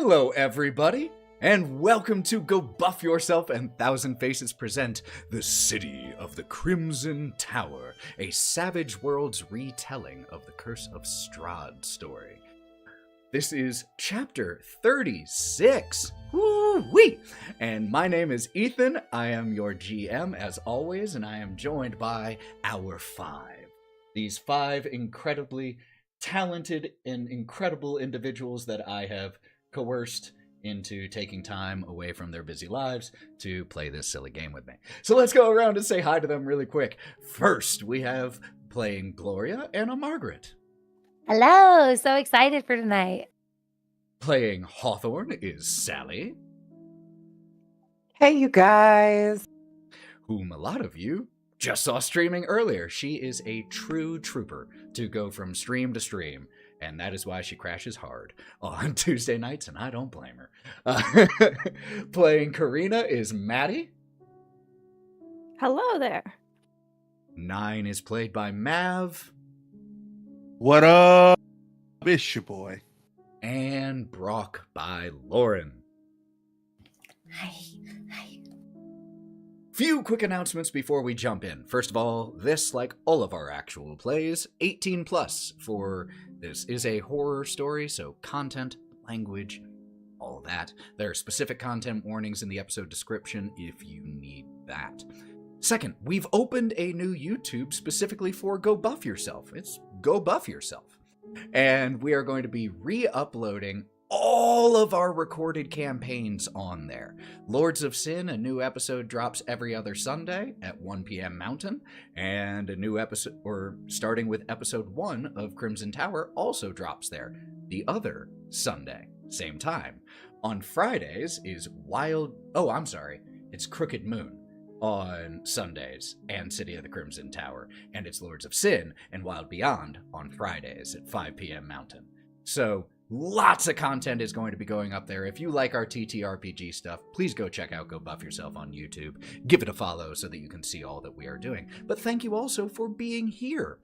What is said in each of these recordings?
Hello, everybody, and welcome to Go Buff Yourself and Thousand Faces present The City of the Crimson Tower, a Savage Worlds retelling of the Curse of Strahd story. This is chapter 36. Woo-wee! And my name is Ethan. I am your GM, as always, and I am joined by our five. These five incredibly talented and incredible individuals that I have coerced into taking time away from their busy lives to play this silly game with me. So let's go around and say hi to them really quick. First, we have playing Gloria and Margaret. Hello, so excited for tonight. Playing Hawthorne is Sally. Hey, you guys. Whom a lot of you just saw streaming earlier. She is a true trooper to go from stream to stream, and that is why she crashes hard on Tuesday nights, and I don't blame her. Playing Karina is Matty. Hello there. Nyne is played by Mav. What up? It's your boy. And Brawk by Lauren. Hi. Few quick announcements before we jump in. First of all, this, like all of our actual plays, 18 plus for this is a horror story, so content, language, all that. There are specific content warnings in the episode description if you need that. Second, we've opened a new YouTube specifically for Go Buff Yourself. It's Go Buff Yourself. And we are going to be re-uploading all of our recorded campaigns on there. Lords of Sin, a new episode drops every other Sunday at 1 p.m. Mountain, and a new episode, or starting with episode 1 of Crimson Tower, also drops there the other Sunday, same time. On Fridays is it's Crooked Moon on Sundays, and City of the Crimson Tower, and it's Lords of Sin and Wylde Beyond on Fridays at 5 p.m. Mountain. So lots of content is going to be going up there. If you like our TTRPG stuff, please go check out Go Buff Yourself on YouTube. Give it a follow so that you can see all that we are doing. But thank you also for being here.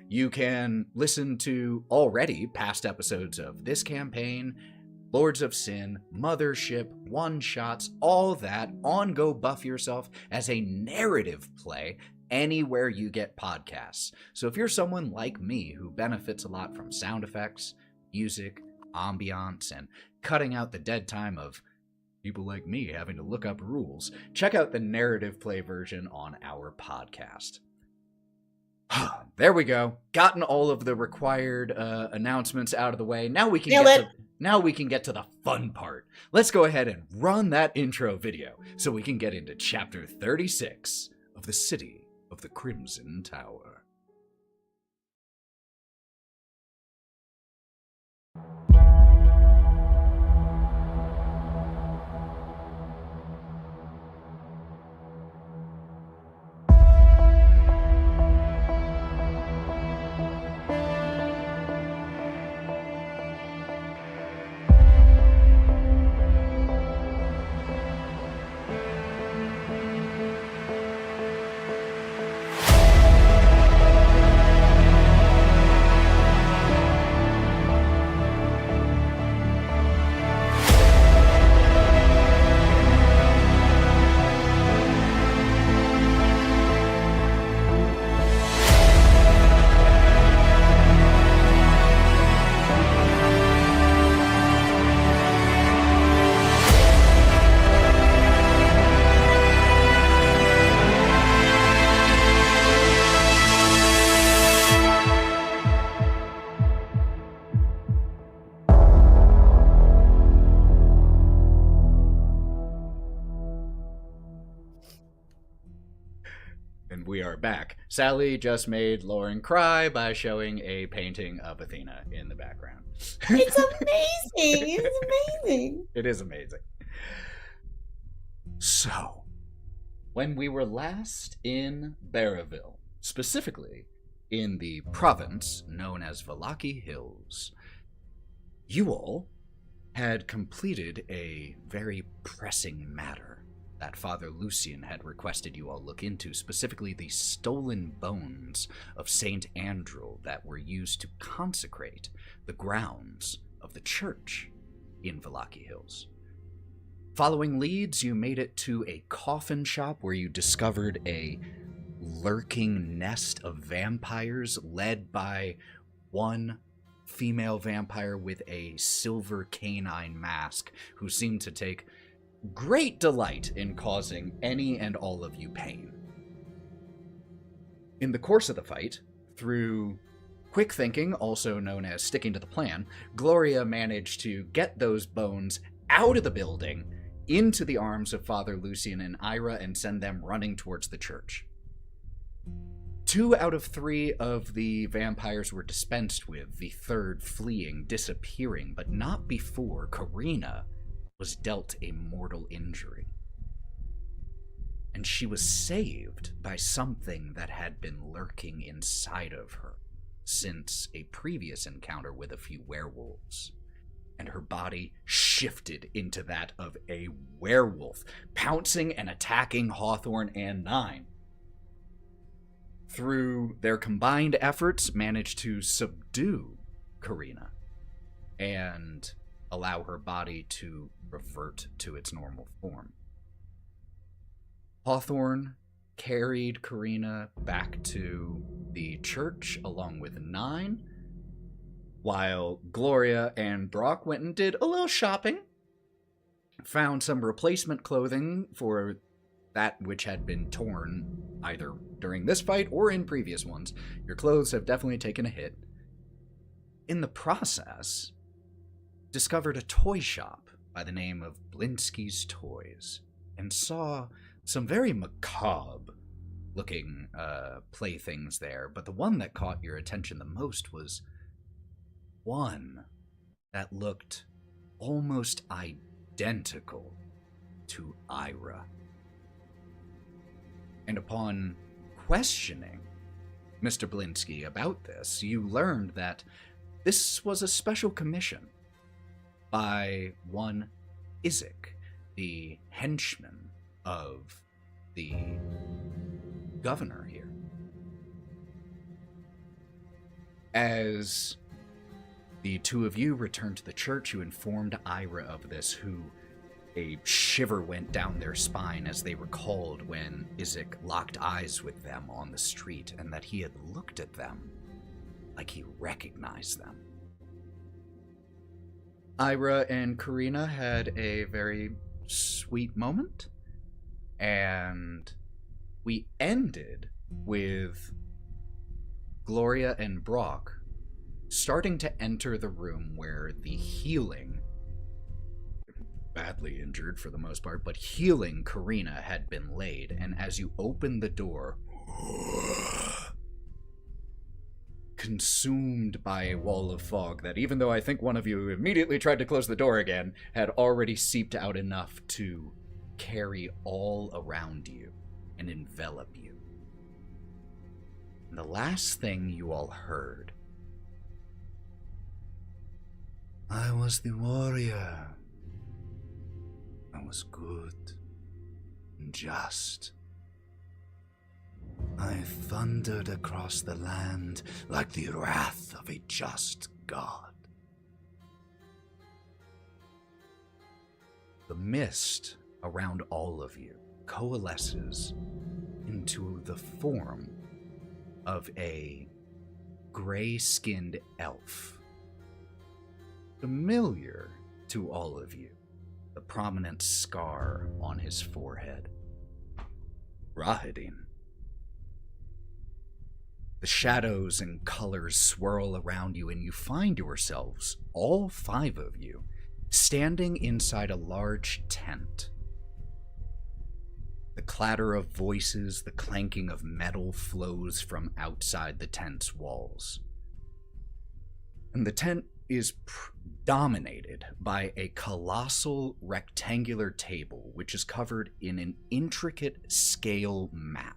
You can listen to already past episodes of this campaign, Lords of Sin, Mothership, one-shots, all that on Go Buff Yourself as a narrative play anywhere you get podcasts. So if you're someone like me who benefits a lot from sound effects, music, ambiance, and cutting out the dead time of people like me having to look up rules, check out the narrative play version on our podcast. There we go. Gotten all of the required announcements out of the way. Now we can get to the fun part. Let's go ahead and run that intro video so we can get into chapter 36 of the City of the Crimson Tower. And we are back. Sally just made Lauren cry by showing a painting of Athena in the background. It's amazing. It's amazing. It is amazing. So, when we were last in Barraville, specifically in the province known as Vallaki Hills, you all had completed a very pressing matter that Father Lucian had requested you all look into, specifically the stolen bones of Saint Andrew that were used to consecrate the grounds of the church in Vallaki Hills. Following leads, you made it to a coffin shop where you discovered a lurking nest of vampires led by one female vampire with a silver canine mask who seemed to take great delight in causing any and all of you pain. In the course of the fight, through quick thinking, also known as sticking to the plan, Gloria managed to get those bones out of the building, into the arms of Father Lucian and Ira, and send them running towards the church. 2 out of 3 of the vampires were dispensed with, the third fleeing, disappearing, but not before Karina was dealt a mortal injury. And she was saved by something that had been lurking inside of her since a previous encounter with a few werewolves. And her body shifted into that of a werewolf, pouncing and attacking Hawthorne and Nyne. Through their combined efforts, managed to subdue Karina and allow her body to revert to its normal form. Hawthorne carried Karina back to the church along with Nyne, while Gloria and Brawk went and did a little shopping, found some replacement clothing for that which had been torn either during this fight or in previous ones. Your clothes have definitely taken a hit. In the process, discovered a toy shop by the name of Blinsky's Toys, and saw some very macabre looking playthings there, but the one that caught your attention the most was one that looked almost identical to Ira. And upon questioning Mr. Blinsky about this, you learned that this was a special commission by one Isaac, the henchman of the governor here. As the two of you returned to the church, you informed Ira of this, who a shiver went down their spine as they recalled when Isaac locked eyes with them on the street, and that he had looked at them like he recognized them. Ira and Karina had a very sweet moment, and we ended with Gloria and Brawk starting to enter the room where the healing, badly injured for the most part, but healing Karina had been laid. And as you opened the door, consumed by a wall of fog that, even though I think one of you immediately tried to close the door again, had already seeped out enough to carry all around you and envelop you. And the last thing you all heard: I was the warrior. I was good and just. I thundered across the land like the wrath of a just god. The mist around all of you coalesces into the form of a gray-skinned elf, familiar to all of you, the prominent scar on his forehead. Rahadin. The shadows and colors swirl around you, and you find yourselves, all 5 of you, standing inside a large tent. The clatter of voices, the clanking of metal flows from outside the tent's walls. And the tent is dominated by a colossal rectangular table, which is covered in an intricate scale map.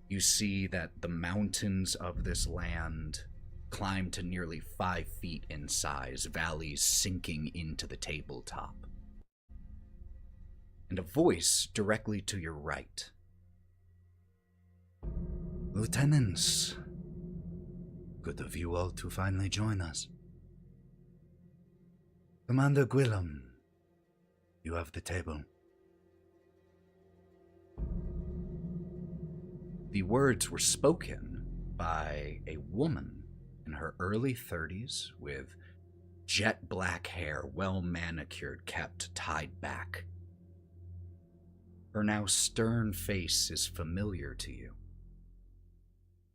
You see that the mountains of this land climb to nearly 5 feet in size, valleys sinking into the tabletop. and a voice directly to your right. Lieutenants, good of you all to finally join us. Commander Gwillem, you have the table. The words were spoken by a woman in her early 30s with jet black hair, well manicured, kept tied back. Her now stern face is familiar to you.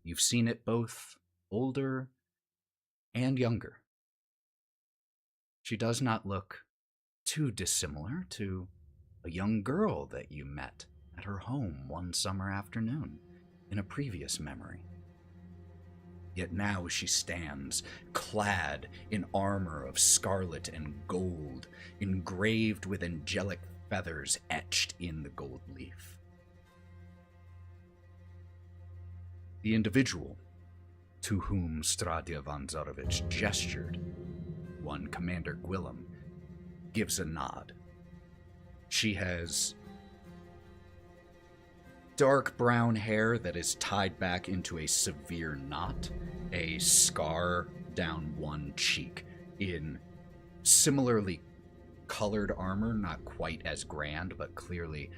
You've seen it both older and younger. She does not look too dissimilar to a young girl that you met at her home one summer afternoon in a previous memory. Yet now she stands, clad in armor of scarlet and gold, engraved with angelic feathers etched in the gold leaf. The individual to whom Stradia von Zarovich gestured, one Commander Gwillem, gives a nod. She has dark brown hair that is tied back into a severe knot, a scar down one cheek, in similarly colored armor, not quite as grand, but clearly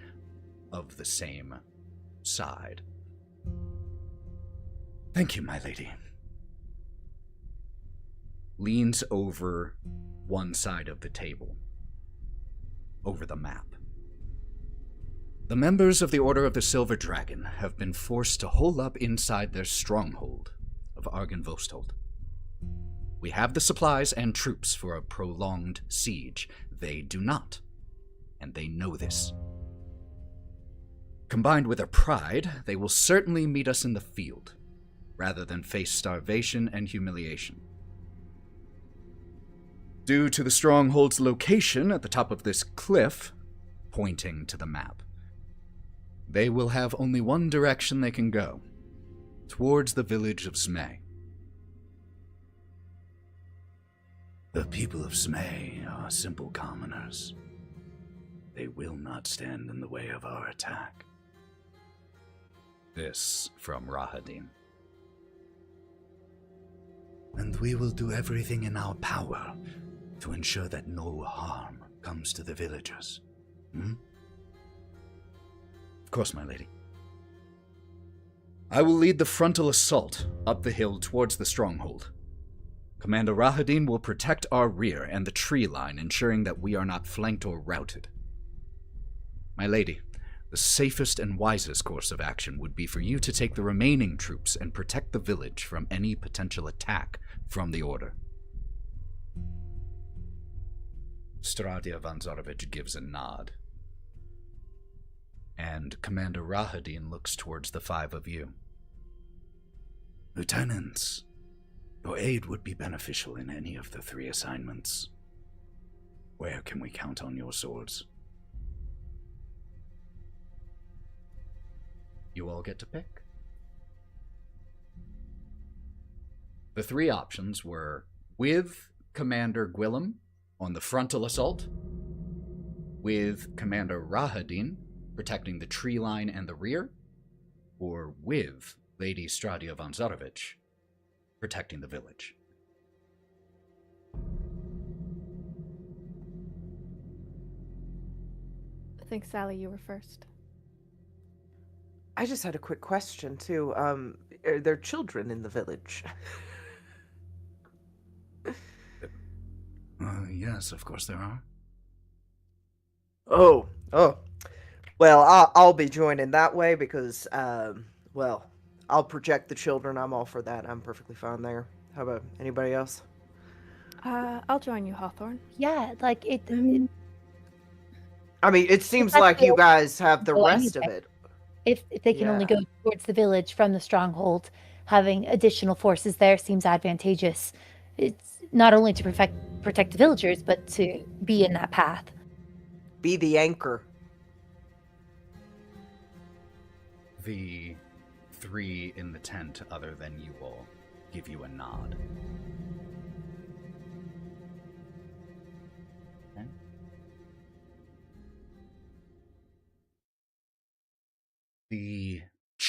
of the same side. Thank you, my lady. Leans over one side of the table, over the map. The members of the Order of the Silver Dragon have been forced to hole up inside their stronghold of Argynvostholt. We have the supplies and troops for a prolonged siege. They do not, and they know this. Combined with their pride, they will certainly meet us in the field, rather than face starvation and humiliation. Due to the stronghold's location at the top of this cliff, pointing to the map, they will have only one direction they can go, towards the village of Smay. The people of Smay are simple commoners. They will not stand in the way of our attack. This from Rahadin. And we will do everything in our power to ensure that no harm comes to the villagers. Of course, my lady. I will lead the frontal assault up the hill towards the stronghold. Commander Rahadin will protect our rear and the tree line, ensuring that we are not flanked or routed. My lady, the safest and wisest course of action would be for you to take the remaining troops and protect the village from any potential attack from the Order. Stradia von Zarovich gives a nod, and Commander Rahadin looks towards the five of you. Lieutenants, your aid would be beneficial in any of the three assignments. Where can we count on your swords? You all get to pick. The three options were with Commander Gwillem on the frontal assault, with Commander Rahadin protecting the tree line and the rear, or with Lady Stradia von Zarovich protecting the village. I think, Sally, you were first. I just had a quick question, too. Are there children in the village? Yes, of course there are. Oh. Well, I'll be joining that way because, well, I'll project the children. I'm all for that. I'm perfectly fine there. How about anybody else? I'll join you, Hawthorne. Yeah, like it. I mean, it seems That's like the you guys have the go rest of anyway. it. If they can only Yeah. go towards the village from the stronghold, having additional forces there seems advantageous. It's not only to protect the villagers, but to be in that path. Be the anchor. The three in the tent, other than you all, give you a nod. Okay.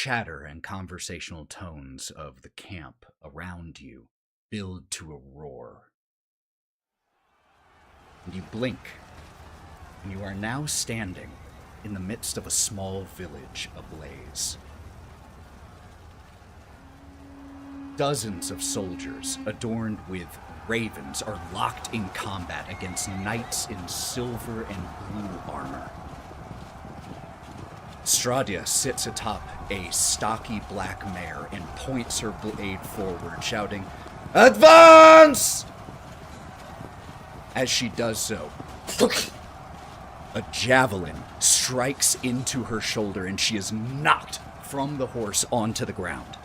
chatter and conversational tones of the camp around you build to a roar. And you blink, and you are now standing in the midst of a small village ablaze. Dozens of soldiers adorned with ravens are locked in combat against knights in silver and blue armor. Stradia sits atop a stocky black mare and points her blade forward, shouting, "Advance!" As she does so, a javelin strikes into her shoulder and she is knocked from the horse onto the ground.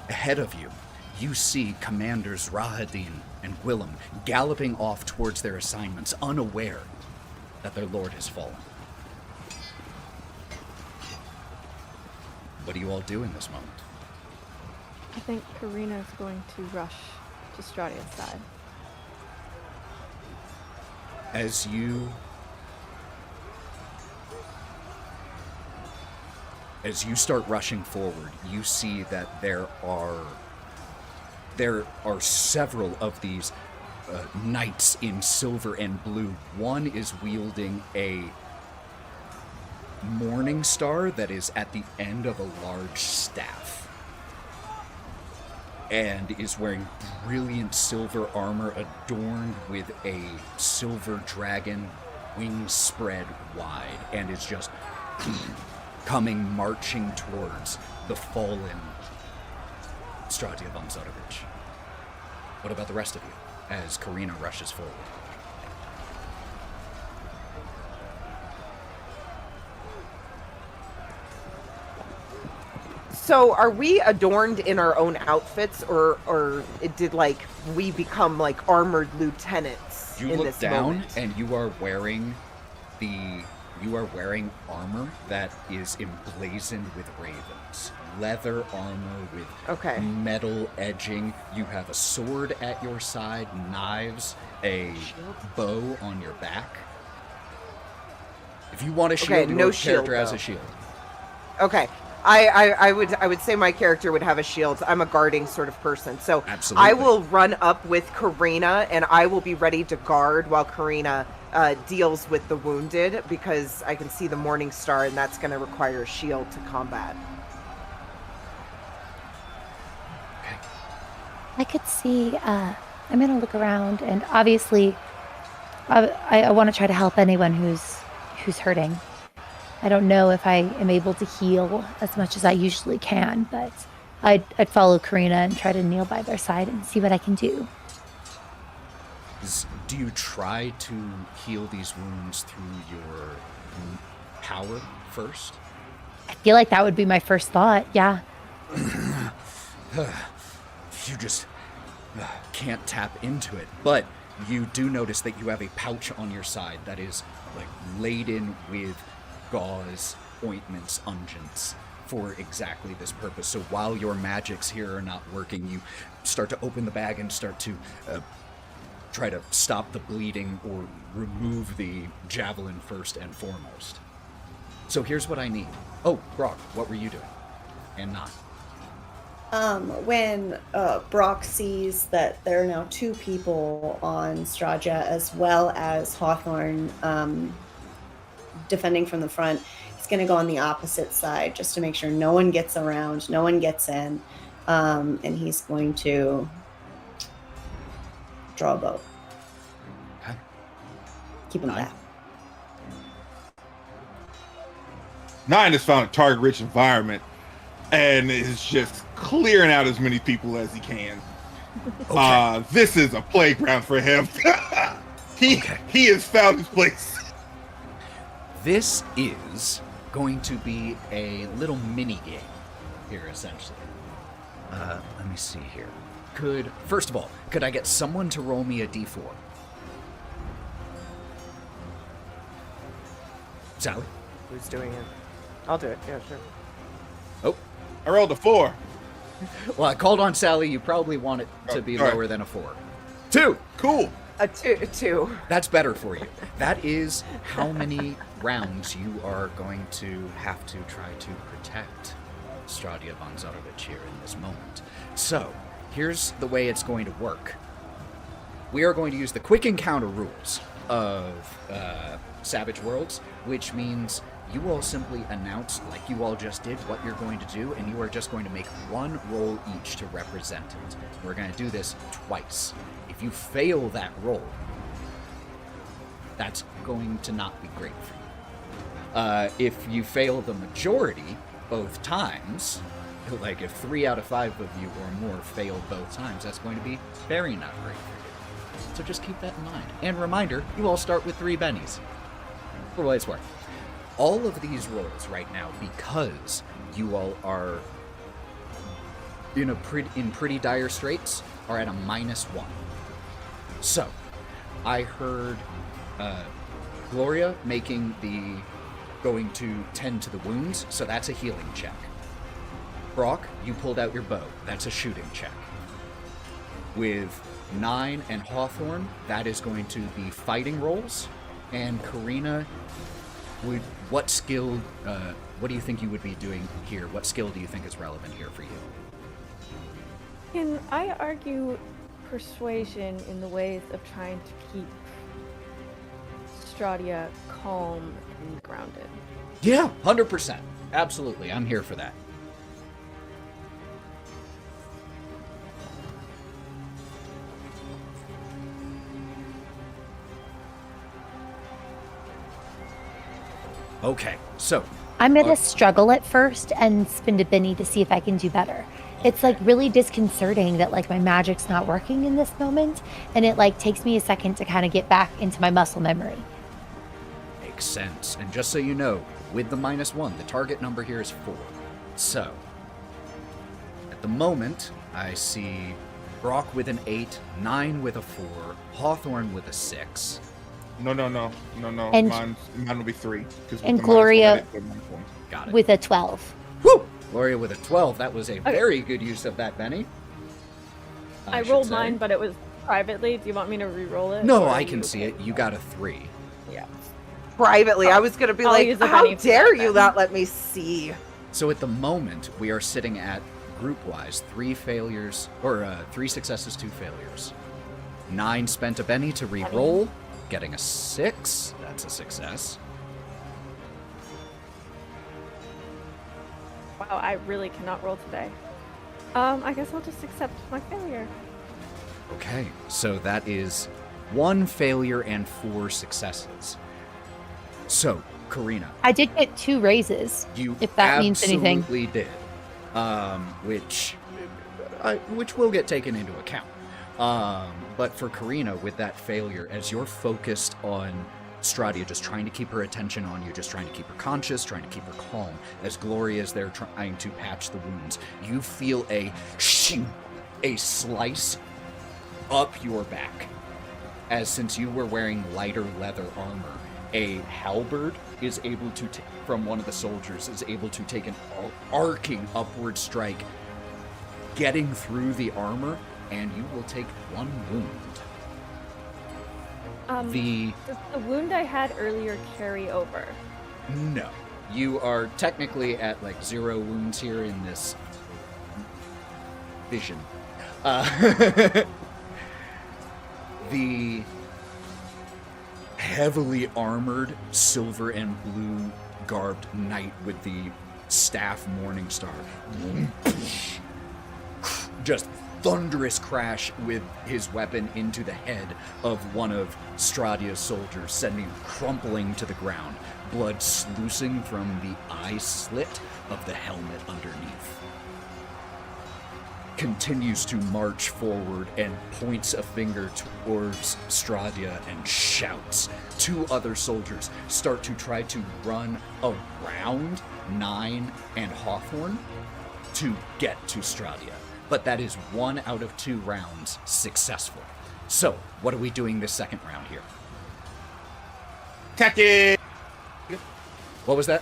Ahead of you, you see Commanders Rahadin and Willem galloping off towards their assignments, unaware that their lord has fallen. What do you all do in this moment? I think Karina is going to rush to Stradia's side. As you start rushing forward, you see that there are several of these knights in silver and blue. One is wielding a morning star that is at the end of a large staff, and is wearing brilliant silver armor adorned with a silver dragon, wings spread wide, and is just coming marching towards the fallen Stradia von Zodovich. What about the rest of you as Karina rushes forward? So are we adorned in our own outfits, or did we become armored lieutenants? You in look this down moment? and you are wearing armor that is emblazoned with ravens. Leather armor with metal edging. You have a sword at your side, knives, a bow on your back. If you want a shield, no your shield, character has though. a shield. Okay. I would say my character would have a shield. I'm a guarding sort of person. So Absolutely. I will run up with Karina, and I will be ready to guard while Karina deals with the wounded, because I can see the morning star, and that's going to require a shield to combat. I could see, I'm going to look around, and obviously I want to try to help anyone who's hurting. I don't know if I am able to heal as much as I usually can, but I'd follow Karina and try to kneel by their side and see what I can do. Do you try to heal these wounds through your power first? I feel like that would be my first thought, yeah. You just can't tap into it. But you do notice that you have a pouch on your side that is laden with gauze, ointments, unguents for exactly this purpose. So while your magics here are not working, you start to open the bag and start to try to stop the bleeding or remove the javelin first and foremost. So here's what I need. Oh, Brawk, what were you doing? And not. When Brawk sees that there are now two people on Stradia, as well as Hawthorne defending from the front, he's going to go on the opposite side just to make sure no one gets around, no one gets in, and he's going to draw a bow. Okay. Keep him Nyne. back. Nyne has found a target-rich environment and is just clearing out as many people as he can. Okay. This is a playground for him. He has found his place. This is going to be a little mini game here, essentially. Let me see here. First of all, could I get someone to roll me a d4? Sally? Who's doing it? I'll do it. Yeah, sure. Oh, I rolled a 4. well, I called on Sally. You probably want it to be all right. lower than a 4. 2! Cool. A two. That's better for you. That is how many rounds you are going to have to try to protect Stradia von Zarovich here in this moment. So, here's the way it's going to work. We are going to use the quick encounter rules of Savage Worlds, which means you all simply announce, like you all just did, what you're going to do, and you are just going to make one roll each to represent it. We're going to do this twice. If you fail that roll, that's going to not be great for you. If you fail the majority both times, like if 3 out of 5 of you or more fail both times, that's going to be very not great for you. So just keep that in mind. And reminder, you all start with 3 bennies. For what it's worth. All of these rolls right now, because you all are in pretty dire straits, are at a -1. So, I heard Gloria going to tend to the wounds, so that's a healing check. Brawk, you pulled out your bow, that's a shooting check. With Nyne and Hawthorne, that is going to be fighting rolls, and Karina, what skill, what do you think you would be doing here? What skill do you think is relevant here for you? Can I argue persuasion in the ways of trying to keep Stradia calm and grounded? Yeah, 100%. Absolutely, I'm here for that. Okay, so I'm gonna struggle at first and spend a Benny to see if I can do better. It's like really disconcerting that like my magic's not working in this moment, and it like takes me a second to kind of get back into my muscle memory. makes sense. And just so you know, with the -1, the target number here is 4. So, at the moment, I see Brawk with an 8, Nyne with a 4, Hawthorne with a 6. No. And- Mine will be 3. and Gloria- Got it. With a 12. Woo! Gloria with a 12. That was a very good use of that, Benny. I should rolled say. mine, but it was privately. Do you want me to re-roll it? No, or I are can you see okay? it. You got a 3. Yeah. Privately, I was gonna be I'll like, use a how penny for dare that you then." not let me see? So at the moment, we are sitting at, group-wise, 3 failures, or 3 successes, 2 failures. 9 spent a Benny to re-roll, getting a 6. That's a success. Wow, I really cannot roll today. I guess I'll just accept my failure. Okay, so that is 1 failure and 4 successes. So, Karina, I did get 2 raises. you If that means anything. absolutely did, which will get taken into account. But for Karina, with that failure, as you're focused on Stradia, just trying to keep her attention on you, just trying to keep her conscious, trying to keep her calm, as Gloria is there trying to patch the wounds, you feel a slice up your back. As since you were wearing lighter leather armor, a halberd is able to, from one of the soldiers, is able to take an arcing upward strike, getting through the armor, and you will take 1 wound. Does the wound I had earlier carry over? No. You are technically at, 0 wounds here in this vision. The heavily armored silver and blue garbed knight with the staff Morningstar just thunderous crash with his weapon into the head of one of Stradia's soldiers, sending him crumpling to the ground, blood sluicing from the eye slit of the helmet underneath. Continues to march forward and points a finger towards Stradia and shouts. 2 other soldiers start to try to run around Nyne and Hawthorne to get to Stradia. But that is 1 out of 2 rounds successful. So, what are we doing this second round here? Attack it! What was that?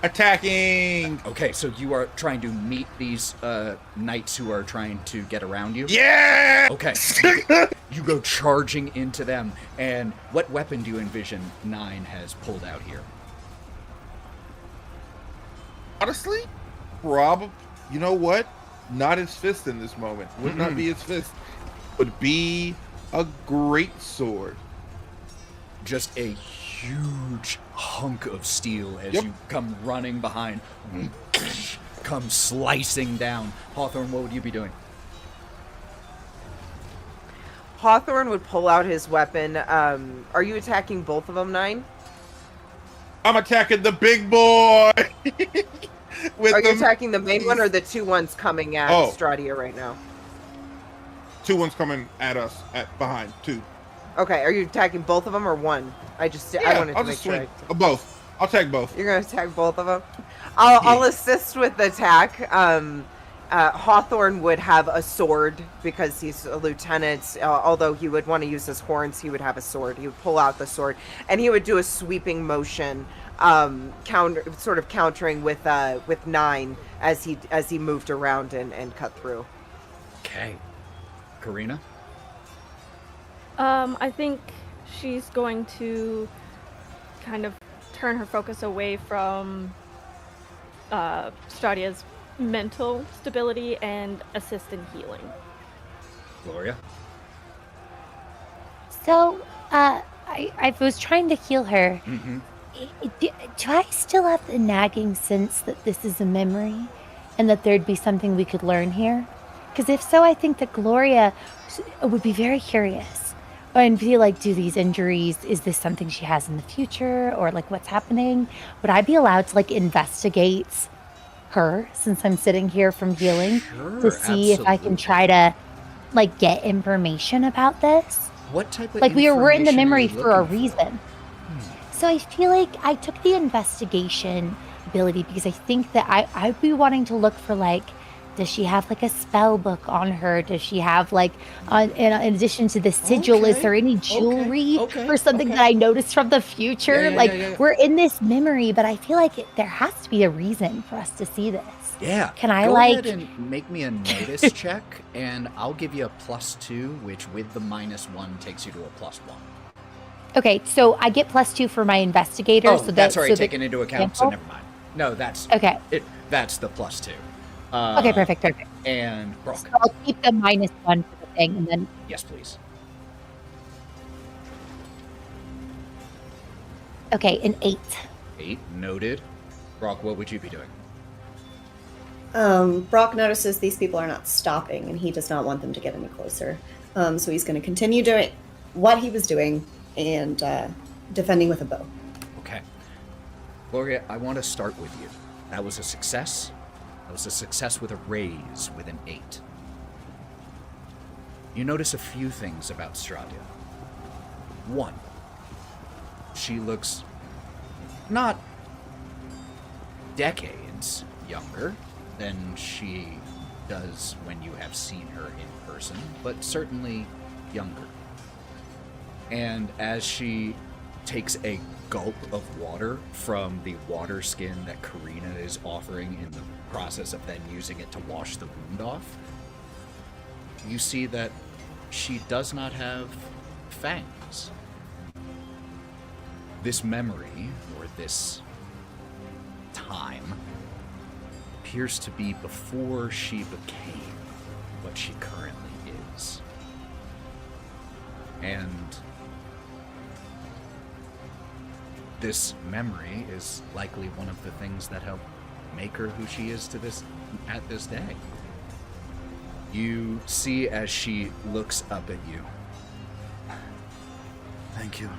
Attacking! Okay, so you are trying to meet these knights who are trying to get around you? Yeah! Okay. You go charging into them, and what weapon do you envision Nyne has pulled out here? Honestly, Rob, you know what? Not his fist in this moment. Would not be his fist. Would be a great sword. Just a huge hunk of steel as you come running behind, come slicing down. Hawthorne, what would you be doing? Hawthorne would pull out his weapon. Are you attacking both of them, Nyne? I'm attacking the big boy! Are you attacking the main one or the two ones coming at Stradia right now? Two ones coming at us, behind, two. Okay, are you attacking both of them or one? I wanted to make sure. Both. I'll attack both. You're going to attack both of them? I'll assist with the attack. Hawthorne would have a sword because he's a lieutenant. Although he would want to use his horns, he would have a sword. He would pull out the sword, and he would do a sweeping motion, countering with Nyne as he moved around and cut through. Okay, Karina. I think she's going to kind of turn her focus away from Stradia's mental stability and assist in healing. Gloria? So, I was trying to heal her. Mm-hmm. Do I still have the nagging sense that this is a memory and that there'd be something we could learn here? Because if so, I think that Gloria would be very curious and be like, do these injuries, is this something she has in the future, or like what's happening? Would I be allowed to like investigate her since I'm sitting here from healing to see if I can try to like get information about this? What type of like we're in the memory for a looking reason. So I feel like I took the investigation ability because I think that I'd be wanting to look for like, does she have like a spell book on her? Does she have like, in addition to the sigil, is there any jewelry or something that I noticed from the future? We're in this memory, but I feel like there has to be a reason for us to see this. Yeah. Can I Go like ahead and make me a notice check, and I'll give you a +2, which with the -1 takes you to a +1. Okay, so I get +2 for my investigator. Oh, so that's already so taken into account, so never mind. No, that's okay. That's the +2. Okay, perfect. And Brawk. So I'll keep the -1 for the thing, and then Yes, please. okay, an 8. 8, noted. Brawk, what would you be doing? Brawk notices these people are not stopping, and he does not want them to get any closer. So he's going to continue doing what he was doing and defending with a bow. Okay. Gloria, I want to start with you. That was a success. That was a success with a raise with an 8. You notice a few things about Stradia. 1, she looks not decades younger than she does when you have seen her in person, but certainly younger. And as she takes a gulp of water from the water skin that Karina is offering in the process of then using it to wash the wound off, you see that she does not have fangs. This memory, or this time, appears to be before she became what she currently is. And this memory is likely one of the things that helped make her who she is at this day. You see as she looks up at you. Thank you.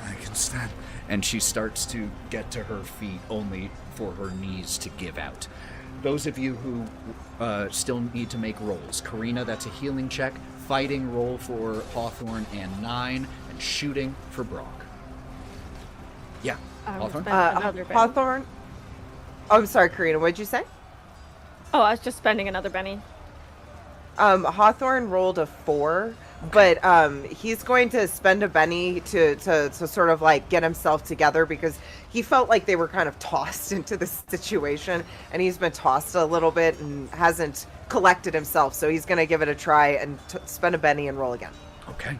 I can stand. And she starts to get to her feet, only for her knees to give out. Those of you who still need to make rolls. Karina, that's a healing check. Fighting roll for Hawthorne and Nyne, and shooting for Brawk. Yeah, Hawthorne? Hawthorne? Oh, I'm sorry, Karina, what did you say? Oh, I was just spending another Benny. Hawthorne rolled a 4, but he's going to spend a Benny to sort of like get himself together because he felt like they were kind of tossed into this situation, and he's been tossed a little bit and hasn't collected himself. So he's going to give it a try and spend a Benny and roll again. Okay.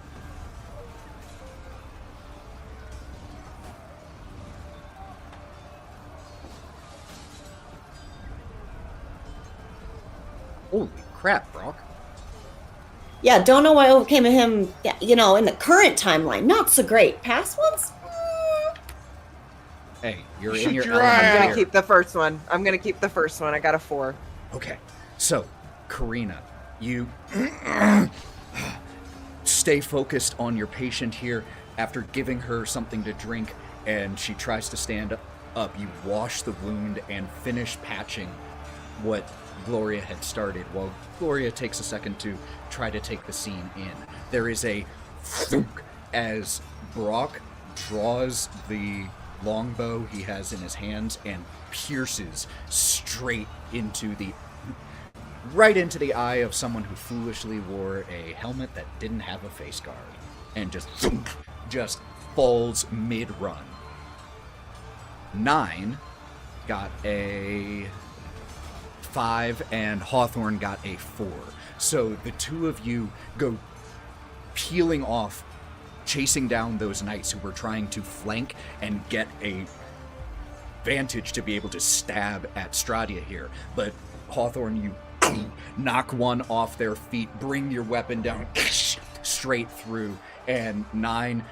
Holy crap, Brawk. Yeah, don't know what came of him, you know, in the current timeline. Not so great. Past ones? Hey, you're You in your should element try. I'm going here. to keep the first one. I'm going to keep the first one. I got a 4. Okay, so, Karina, you stay focused on your patient here. After giving her something to drink and she tries to stand up, you wash the wound and finish patching what Gloria had started, while Gloria takes a second to try to take the scene in. There is a thunk as Brawk draws the longbow he has in his hands and pierces straight into right into the eye of someone who foolishly wore a helmet that didn't have a face guard, and just falls mid-run. Nyne got a 5 and Hawthorne got a 4. So the two of you go peeling off, chasing down those knights who were trying to flank and get a vantage to be able to stab at Stradia here. But Hawthorne, you knock one off their feet, bring your weapon down straight through, and Nyne,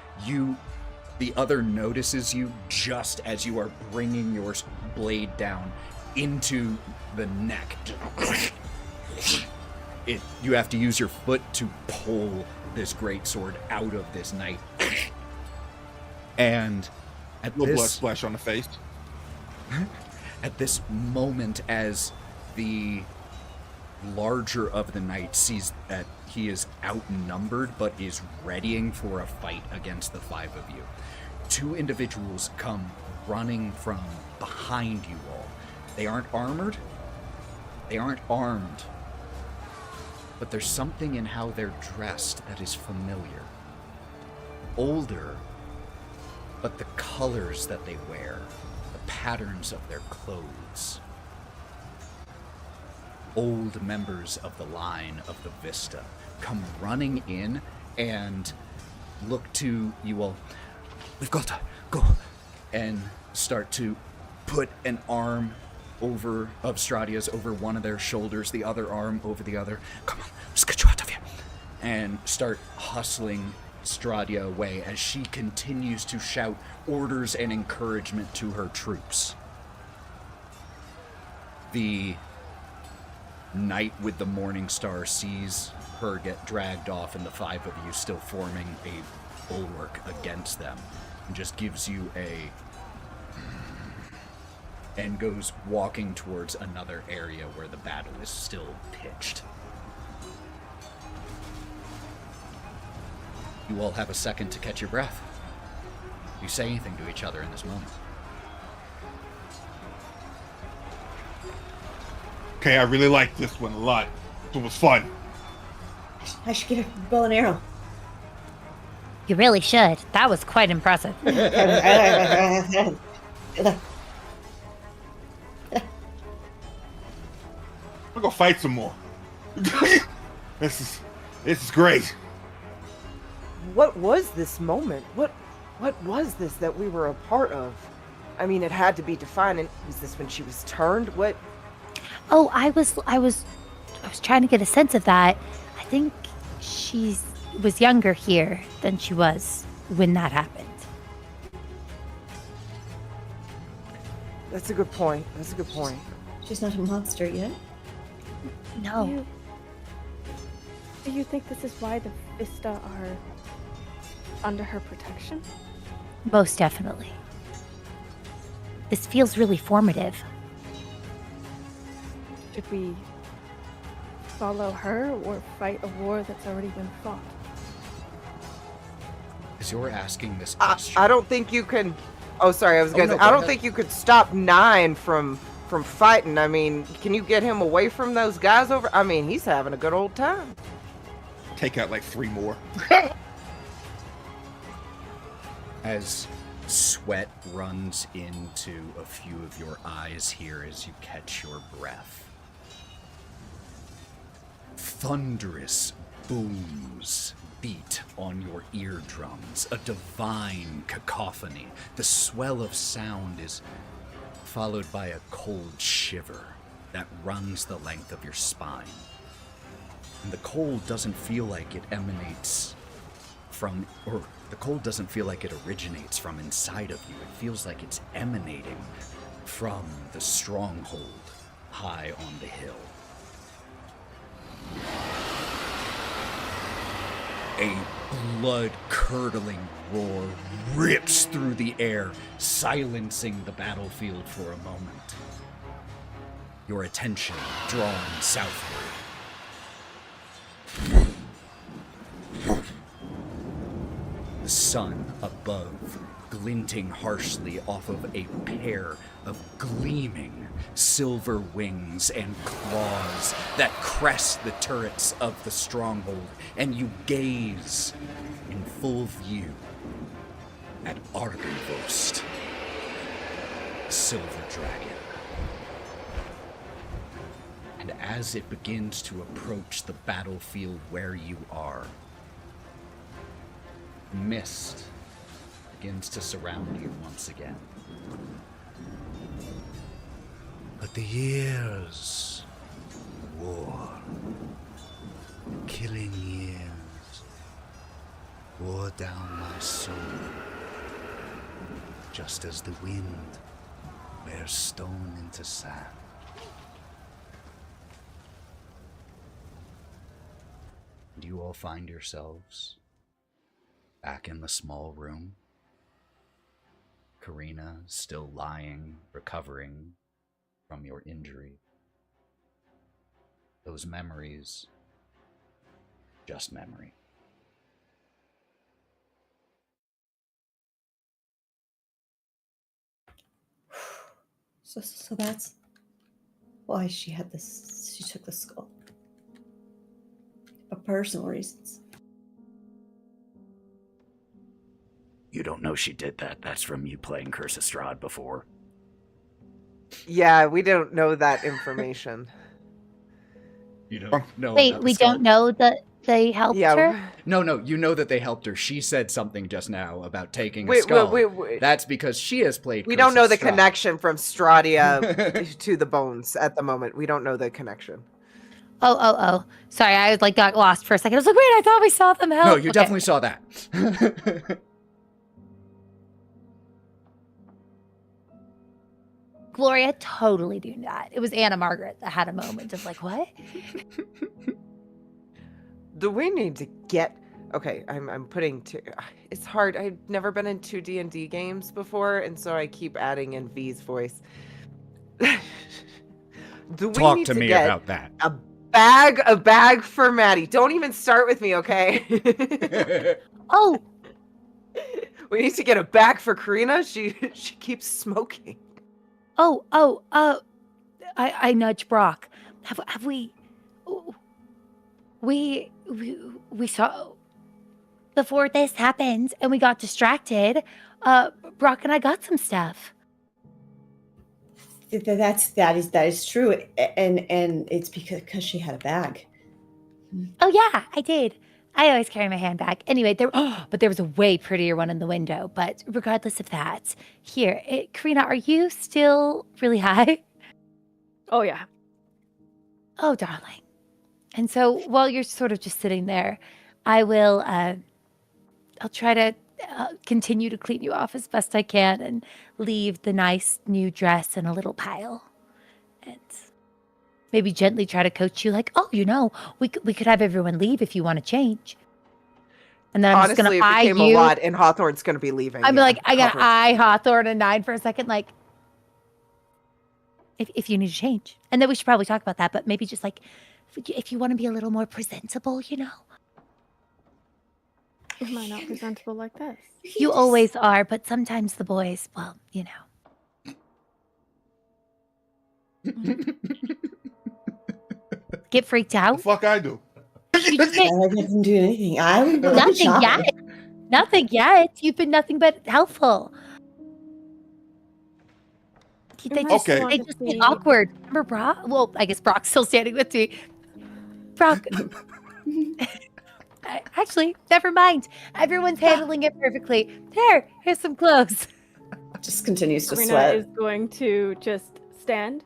the other notices you just as you are bringing your blade down into the neck. You have to use your foot to pull this greatsword out of this knight. And at Little blood this splash on the face. at this moment, as the larger of the knights sees that he is outnumbered but is readying for a fight against the 5 of you, 2 individuals come running from behind you all. They aren't armored, they aren't armed, but there's something in how they're dressed that is familiar. Older, but the colors that they wear, the patterns of their clothes. Old members of the line of the Vista come running in and look to you all. We've got to go, and start to put an arm of Stradia's over one of their shoulders, the other arm over the other. Come on, let's get you out of here. And start hustling Stradia away as she continues to shout orders and encouragement to her troops. The knight with the morning star sees her get dragged off, and the 5 of you still forming a bulwark against them, and just gives you and goes walking towards another area where the battle is still pitched. You all have a second to catch your breath. You say anything to each other in this moment. Okay, I really like this one a lot. It was fun. I should get a bow and arrow. You really should. That was quite impressive. We'll go fight some more. This is great. What was this moment? What was this that we were a part of? I mean, it had to be defining. Was this when she was turned? What? Oh, I was trying to get a sense of that. I think she was younger here than she was when that happened. That's a good point. That's a good point. She's not a monster yet. No. Do you think this is why the Vista are under her protection? Most definitely. This feels really formative. Should we follow her or fight a war that's already been fought? As you're asking this question, I don't think you can. Oh, sorry. I was gonna. no, I go don't ahead. think you could stop Nyne from fighting. I mean, can you get him away from those guys over? I mean, he's having a good old time. Take out like 3 more. as Sweat runs into a few of your eyes here as you catch your breath. Thunderous booms beat on your eardrums, a divine cacophony. The swell of sound is followed by a cold shiver that runs the length of your spine. And the cold doesn't feel like it emanates from, or the cold doesn't feel like it originates from inside of you. It feels like it's emanating from the stronghold high on the hill. A blood-curdling roar rips through the air, silencing the battlefield for a moment. Your attention drawn southward. The sun above, glinting harshly off of a pair of gleaming silver wings and claws that crest the turrets of the stronghold, and you gaze in full view at Argenvost, the silver dragon. And as it begins to approach the battlefield where you are, mist begins to surround you once again. But the years, war, killing years, wore down my soul, just as the wind wears stone into sand. And you all find yourselves back in the small room. Karina still lying, recovering from your injury. Those memories, just memory. So that's why she had this. She took the skull for personal reasons. You don't know she did that. That's from you playing Curse of Strahd before. Yeah, we don't know that information. You don't know. Wait, about the we skull? don't know that they helped her? No, you know that they helped her. She said something just now about taking a skull. Wait. That's because she has played We Curse don't know of the Strahd. connection from Stradia to the bones at the moment. We don't know the connection. Oh. Sorry, I got lost for a second. I was like, wait, I thought we saw them help. No, you Okay. definitely saw that. Gloria totally do that. It was Anna Margaret that had a moment of like, what? Do we need to get... Okay, I'm putting... It's hard. I've never been in 2 D&D games before, and so I keep adding in V's voice. Do we Talk need to me get about that. a bag for Matty? Don't even start with me, okay? Oh, We need to get a bag for Karina. She keeps smoking. I nudge Brawk. Have we saw before this happened and we got distracted. Brawk and I got some stuff. That is true, and it's because she had a bag. Oh yeah, I did. I always carry my handbag. Anyway, but there was a way prettier one in the window. But regardless of that, here, Karina, are you still really high? Oh, yeah. Oh, darling. And so while you're sort of just sitting there, I will, I'll try to continue to clean you off as best I can and leave the nice new dress in a little pile. And maybe gently try to coach you like, oh, we could have everyone leave if you want to change. And then I'm Honestly, just going to eye it became you. a lot, and Hawthorne's going to be leaving. I'm yeah, like, I got to covered. eye Hawthorne and Nyne for a second, like, if you need to change. And then we should probably talk about that, but maybe just like, if you want to be a little more presentable, Am I not presentable like this? You always are, but sometimes the boys, well, get freaked The out. fuck I do. You just get- I didn't do anything. I would Nothing yet. Nothing yet. You've been nothing but helpful. They might just, Okay. want they to just get see- awkward. Remember Brawk? Well, I guess Brock's still standing with me. Brawk. Actually, never mind. Everyone's handling it perfectly. Here's some clothes. Just continues to Karina sweat. is going to just stand,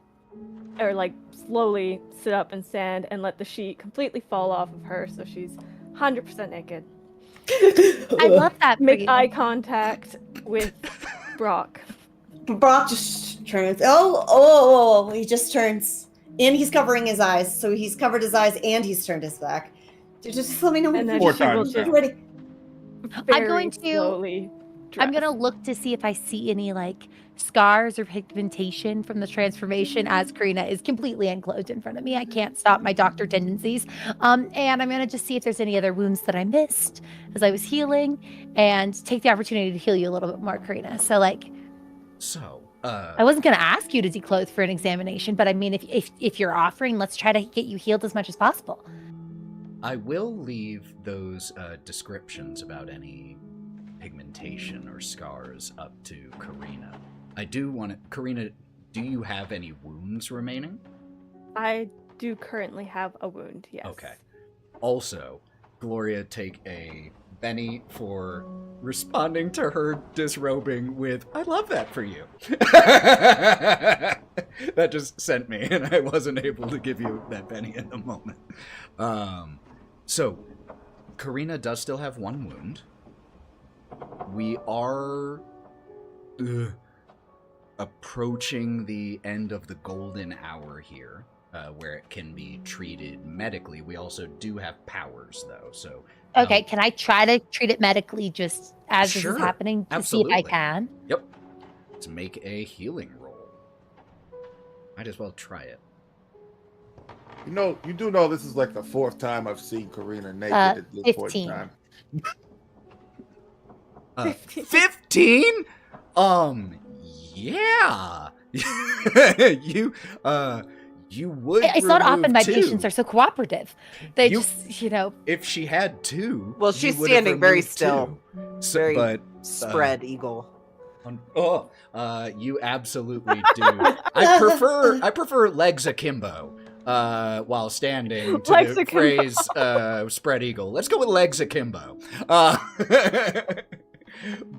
or like slowly sit up and stand and let the sheet completely fall off of her, so she's 100% naked. I love that for Make you. eye contact with Brawk. Brawk just turns. Oh, he just turns. And he's covering his eyes. So he's covered his eyes and he's turned his back. Just let me know when And then Four she will times just now. ready. very going to- slowly I'm dress. gonna look to see if I see any like scars or pigmentation from the transformation as Karina is completely enclosed in front of me. I can't stop my doctor tendencies. And I'm gonna just see if there's any other wounds that I missed as I was healing, and take the opportunity to heal you a little bit more, Karina. So like, So, I wasn't gonna ask you to declothe for an examination, but I mean, if you're offering, let's try to get you healed as much as possible. I will leave those descriptions about any pigmentation or scars up to Karina. I do want to... Karina, do you have any wounds remaining? I do currently have a wound, yes. Okay. Also, Gloria, take a Benny for responding to her disrobing with, I love that for you. That just sent me, and I wasn't able to give you that Benny in the moment. So, Karina does still have one wound. We are approaching the end of the golden hour here, where it can be treated medically. We also do have powers, though, so... Okay, can I try to treat it medically just as Sure, this is happening to see absolutely. if I can? Yep. Let's make a healing roll. Might as well try it. You do know this is like the fourth time I've seen Karina naked at this point in 15. time. 15? Yeah. You would It's not often remove my two. patients are so cooperative. They You- just, you know, If she had two, Well, you she's would have standing very removed still. two. So, Very but Spread eagle. you absolutely do. I prefer legs akimbo while standing to Legs the akimbo. phrase spread eagle. Let's go with legs akimbo.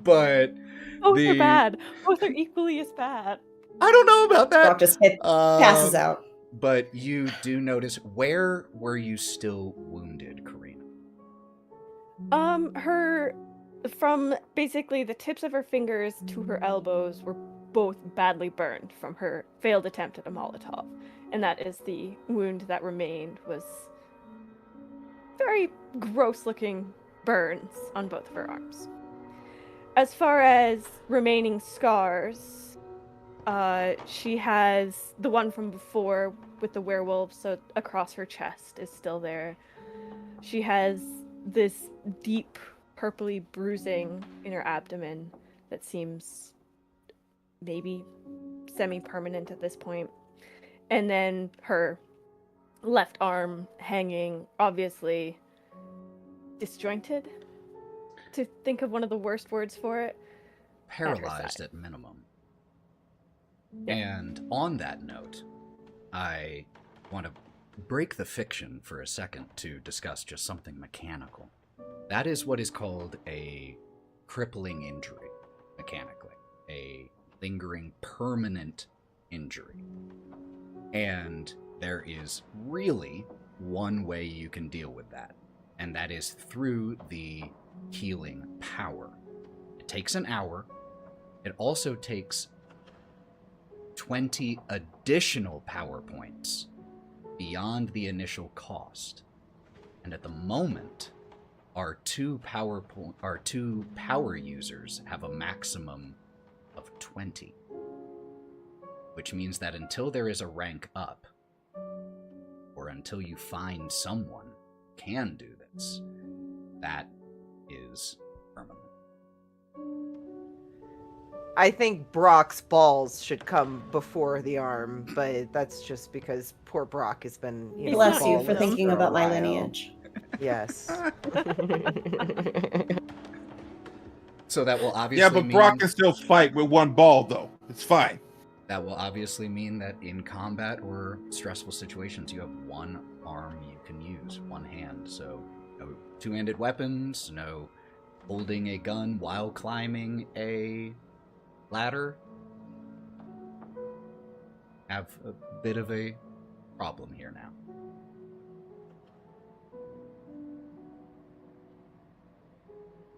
But Both the- are bad. Both are equally as bad. I don't know about Brawk that. just passes out. But you do notice, where were you still wounded, Karina? From basically the tips of her fingers to her elbows were both badly burned from her failed attempt at a Molotov. And that is the wound that remained, was very gross looking burns on both of her arms. As far as remaining scars, she has the one from before with the werewolf, so across her chest is still there. She has this deep purpley bruising in her abdomen that seems maybe semi-permanent at this point. And then her left arm hanging, obviously disjointed, to think of one of the worst words for it. Paralyzed at minimum. Yeah. And on that note, I want to break the fiction for a second to discuss just something mechanical. That is what is called a crippling injury, mechanically. A lingering, permanent injury. And there is really one way you can deal with that, and that is through the healing power. It takes an hour. It also takes 20 additional power points beyond the initial cost. And at the moment, our two power users have a maximum of 20. Which means that until there is a rank up, or until you find someone who can do this, that is permanent. I think Brock's balls should come before the arm, but that's just because poor Brawk has been, Bless you for ballless thinking for a about my while. lineage. Yes. So that will obviously Yeah, but mean... Brawk can still fight with one ball, though. It's fine. That will obviously mean that in combat or stressful situations, you have one arm you can use, one hand. So no two-handed weapons, no holding a gun while climbing a ladder. Have a bit of a problem here now.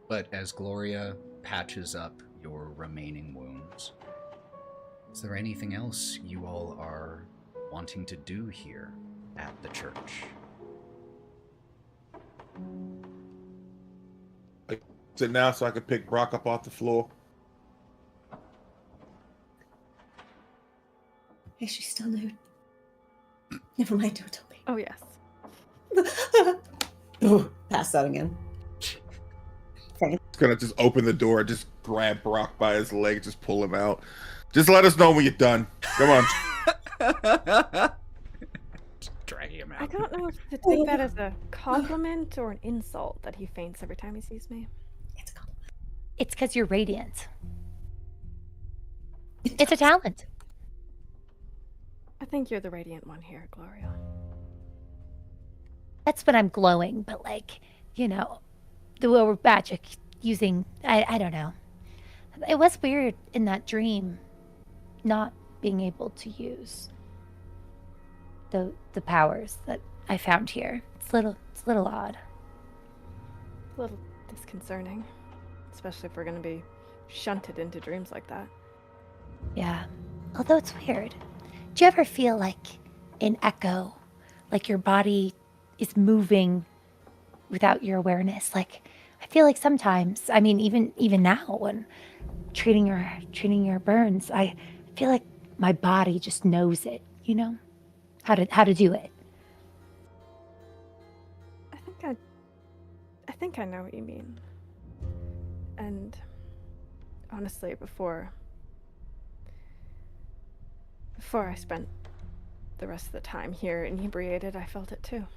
But as Gloria patches up your remaining wounds, is there anything else you all are wanting to do here at the church? I sit now so I can pick Brawk up off the floor. Is she still nude? Never mind, don't tell me. Oh, yes. Ooh, pass out again. It's gonna just open the door, just grab Brawk by his leg, just pull him out. Just let us know when you're done. Come on. Dragging him out. I don't know if to take that as a compliment or an insult that he faints every time he sees me. It's a compliment. It's because you're radiant. It's a talent. I think you're the radiant one here, Gloria. That's when I'm glowing, but like, you know, the world of magic using, I don't know. It was weird in that dream not being able to use the powers that I found here. It's a little odd. A little disconcerting, especially if we're going to be shunted into dreams like that. Yeah. Although it's weird. Do you ever feel like an echo, like your body is moving without your awareness? Like, I feel like sometimes, I mean, even now when treating your burns, I feel like my body just knows it, you know, how to do it. I think I know what you mean. And honestly, before I spent the rest of the time here inebriated, I felt it too.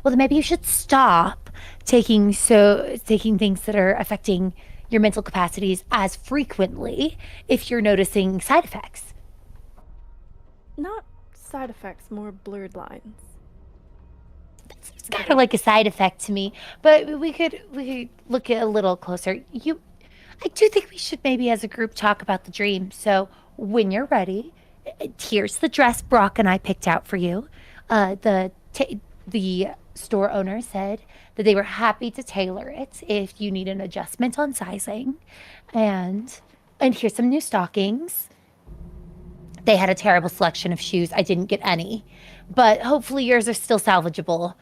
Well, then maybe you should stop taking things that are affecting your mental capacities as frequently if you're noticing side effects. Not side effects, more blurred lines. It's kind of like a side effect to me, but we could look at a little closer. I do think we should maybe as a group talk about the dream. So when you're ready, here's the dress Brawk and I picked out for you. The store owner said that they were happy to tailor it if you need an adjustment on sizing. And here's some new stockings. They had a terrible selection of shoes. I didn't get any, but hopefully yours are still salvageable.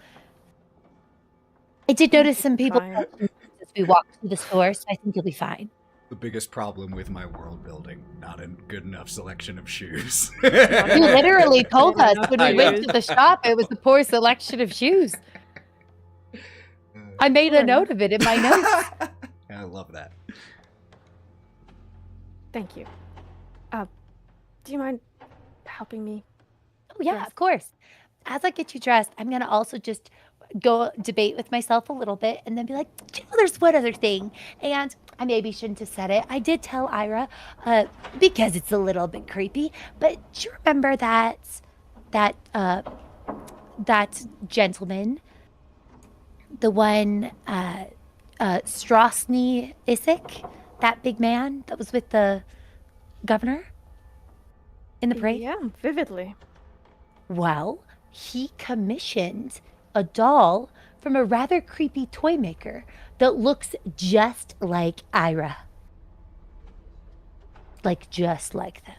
I did notice some people as we walked through the store, so I think you'll be fine. The biggest problem with my world building, not a good enough selection of shoes. You literally told us when we went to the shop it was a poor selection of shoes. I made a note of it in my notes. I love that. Thank you. Do you mind helping me? Oh, yeah, of course. As I get you dressed, I'm going to also just go debate with myself a little bit and then be like, you know, there's one other thing. And I maybe shouldn't have said it. I did tell Ira, because it's a little bit creepy, but do you remember that gentleman, the one, Strosny Isik, that big man that was with the governor in the parade? Yeah, vividly. Well, he commissioned a doll from a rather creepy toy maker that looks just like Ira. Like, just like them.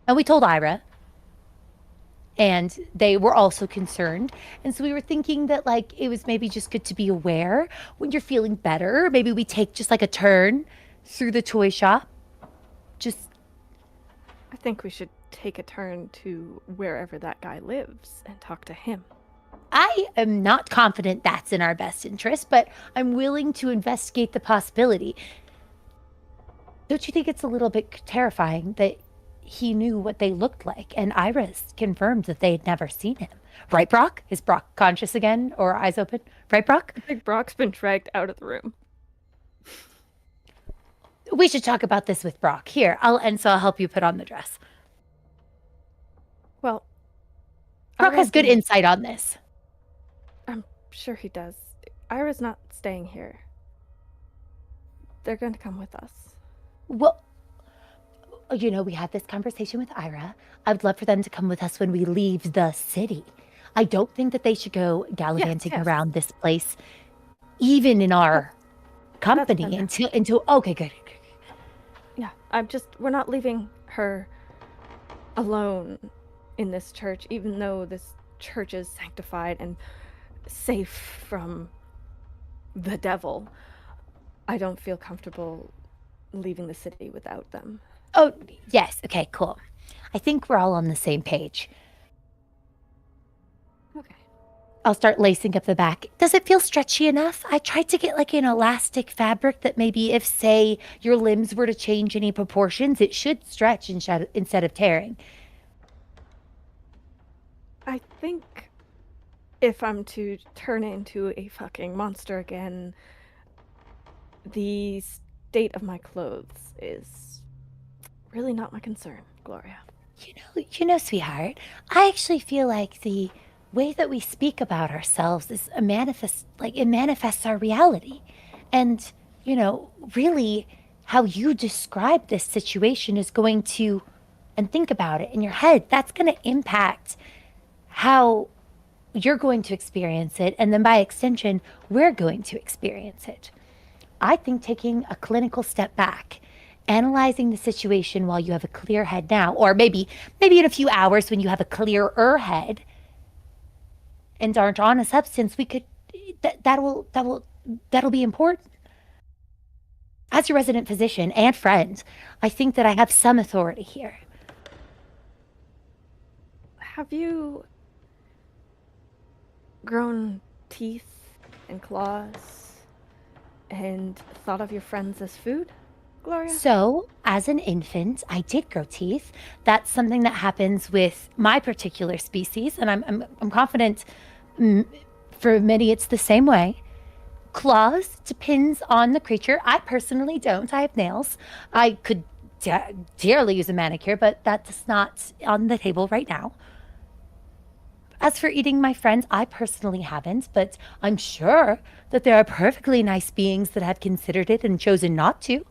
And we told Ira. And they were also concerned. And so we were thinking that, like, it was maybe just good to be aware when you're feeling better. Maybe we take just, like, a turn through the toy shop. I think we should take a turn to wherever that guy lives and talk to him. I am not confident that's in our best interest, but I'm willing to investigate the possibility. Don't you think it's a little bit terrifying that he knew what they looked like, and Iris confirmed that they had never seen him? Right, Brawk? Is Brawk conscious again, or eyes open? Right, Brawk? I think Brock's been dragged out of the room. We should talk about this with Brawk. Here, I'll help you put on the dress. Well, Brawk has good insight on this. I'm sure he does. Ira's not staying here. They're going to come with us. Well, you know, we had this conversation with Ira. I would love for them to come with us when we leave the city. I don't think that they should go gallivanting around this place, even in our company, until okay, good. Yeah, we're not leaving her alone in this church, even though this church is sanctified and safe from the devil. I don't feel comfortable leaving the city without them. Oh, yes. Okay, cool. I think we're all on the same page. Okay. I'll start lacing up the back. Does it feel stretchy enough? I tried to get like an elastic fabric that maybe if, say, your limbs were to change any proportions, it should stretch instead of tearing. I think if I'm to turn into a fucking monster again, the state of my clothes is really not my concern, Gloria. You know, sweetheart, I actually feel like the way that we speak about ourselves is it manifests our reality. And, you know, really how you describe this situation is going to, and think about it in your head, that's going to impact how you're going to experience it. And then by extension, we're going to experience it. I think taking a clinical step back, analyzing the situation while you have a clear head now, or maybe in a few hours when you have a clearer head and aren't on a substance, we could that'll be important. As your resident physician and friend, I think that I have some authority here. Have you grown teeth and claws and thought of your friends as food, Gloria? So, as an infant, I did grow teeth. That's something that happens with my particular species, and I'm confident for many it's the same way. Claws depends on the creature. I personally don't. I have nails. I could dearly use a manicure, but that's not on the table right now. As for eating my friends, I personally haven't, but I'm sure that there are perfectly nice beings that have considered it and chosen not to.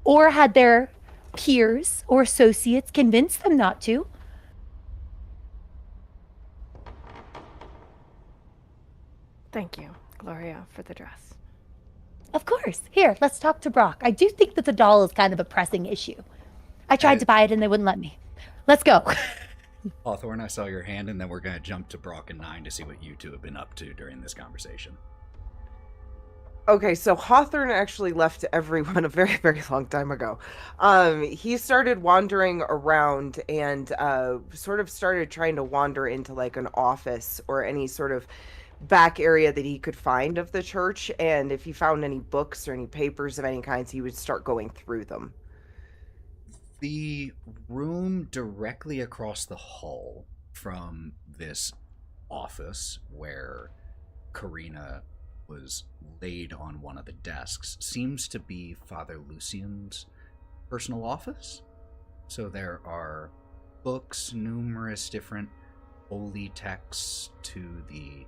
Or had their peers or associates convince them not to. Thank you, Gloria, for the dress. Of course. Here, let's talk to Brawk. I do think that the doll is kind of a pressing issue. I tried to buy it and they wouldn't let me. Let's go. Hawthorne, I saw your hand, and then we're going to jump to Brawk and Nyne to see what you two have been up to during this conversation. Okay, so Hawthorne actually left everyone a very, very long time ago. He started wandering around and sort of started trying to wander into like an office or any sort of back area that he could find of the church. And if he found any books or any papers of any kinds, he would start going through them. The room directly across the hall from this office where Karina was laid on one of the desks seems to be Father Lucian's personal office. So there are books, numerous different holy texts to the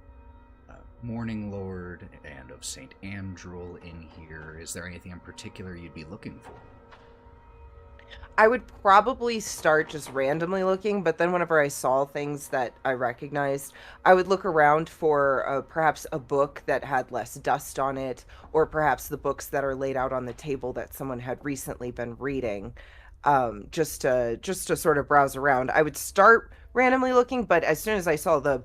Morning Lord and of Saint Andrew in here. Is there anything in particular you'd be looking for? I would probably start just randomly looking, but then whenever I saw things that I recognized, I would look around for perhaps a book that had less dust on it, or perhaps the books that are laid out on the table that someone had recently been reading, just to sort of browse around. I would start randomly looking, but as soon as I saw the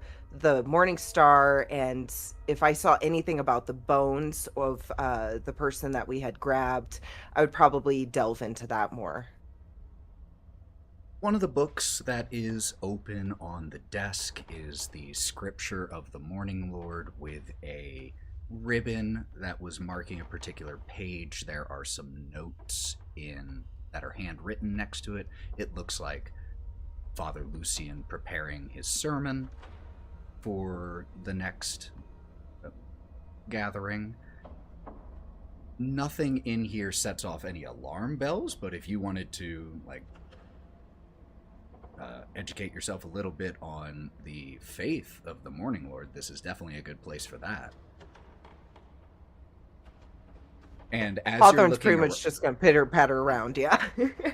Morning Star, and if I saw anything about the bones of the person that we had grabbed, I would probably delve into that more. One of the books that is open on the desk is the Scripture of the Morning Lord with a ribbon that was marking a particular page. There are some notes that are handwritten next to it. It looks like Father Lucian preparing his sermon for the next gathering. Nothing in here sets off any alarm bells, but if you wanted to, like, educate yourself a little bit on the faith of the Morning Lord, this is definitely a good place for that. And as you're Hawthorne's looking pretty much just going to pitter-patter around, yeah.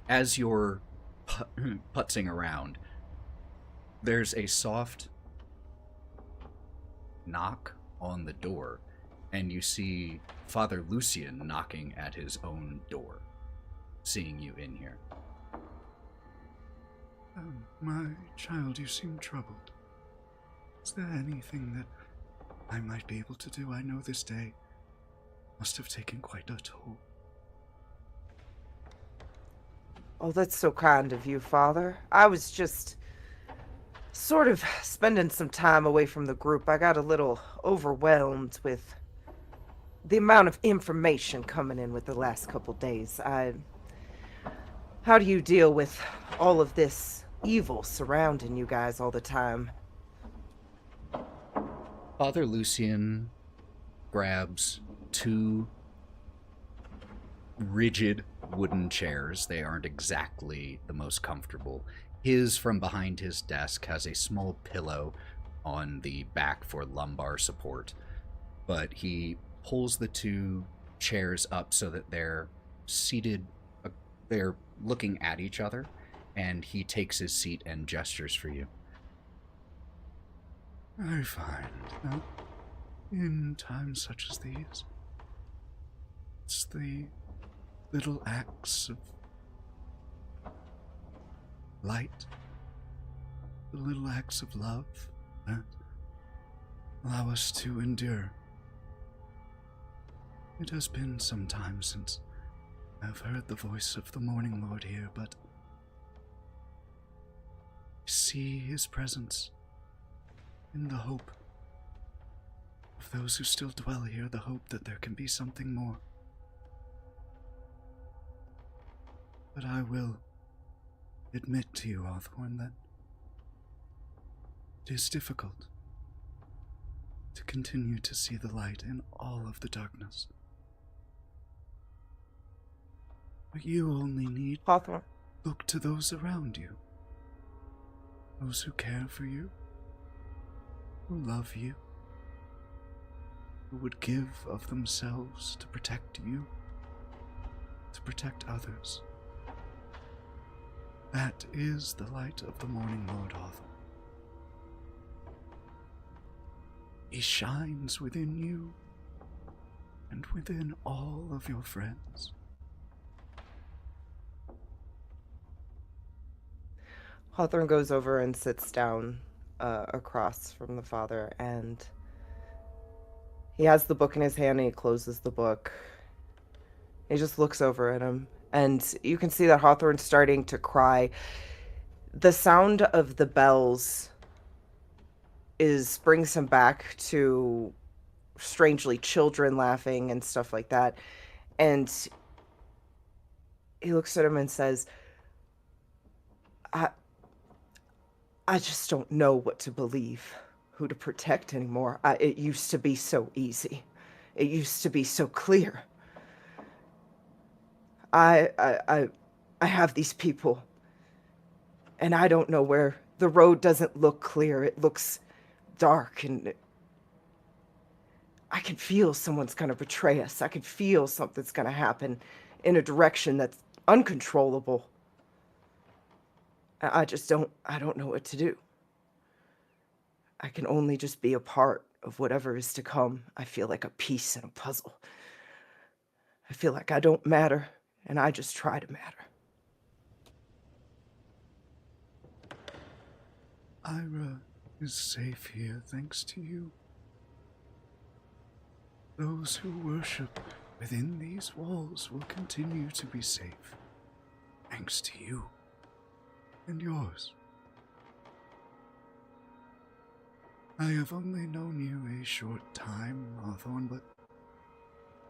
as you're putzing around, there's a soft knock on the door, and you see Father Lucian knocking at his own door, seeing you in here. My child, you seem troubled. Is there anything that I might be able to do? I know this day must have taken quite a toll. Oh, that's so kind of you, Father. I was just sort of spending some time away from the group. I got a little overwhelmed with the amount of information coming in with the last couple days. How do you deal with all of this evil surrounding you guys all the time? Father Lucian grabs two rigid wooden chairs. They aren't exactly the most comfortable. His, from behind his desk, has a small pillow on the back for lumbar support, but he pulls the two chairs up so that they're seated, they're looking at each other, and he takes his seat and gestures for you. I find that in times such as these, it's the little acts of light, the little acts of love that allow us to endure. It has been some time since I've heard the voice of the Morning Lord here, but I see his presence in the hope of those who still dwell here, the hope that there can be something more. But I will admit to you, Hawthorne, that it is difficult to continue to see the light in all of the darkness. But you only need Hawthorne. look to those around you, those who care for you, who love you, who would give of themselves to protect you, to protect others. That is the light of the Morning Lord Hawthorne. He shines within you and within all of your friends. Hawthorne goes over and sits down across from the father, and he has the book in his hand and he closes the book. He just looks over at him, and you can see that Hawthorne's starting to cry. The sound of the bells brings him back to, strangely, children laughing and stuff like that. And he looks at him and says, I just don't know what to believe, who to protect anymore. It used to be so easy. It used to be so clear. I have these people, and I don't know where. The road doesn't look clear. It looks dark, and I can feel someone's going to betray us. I can feel something's going to happen in a direction that's uncontrollable. I don't know what to do. I can only just be a part of whatever is to come. I feel like a piece in a puzzle. I feel like I don't matter, and I just try to matter. Ira is safe here thanks to you. Those who worship within these walls will continue to be safe, thanks to you and yours. I have only known you a short time, Hawthorne, but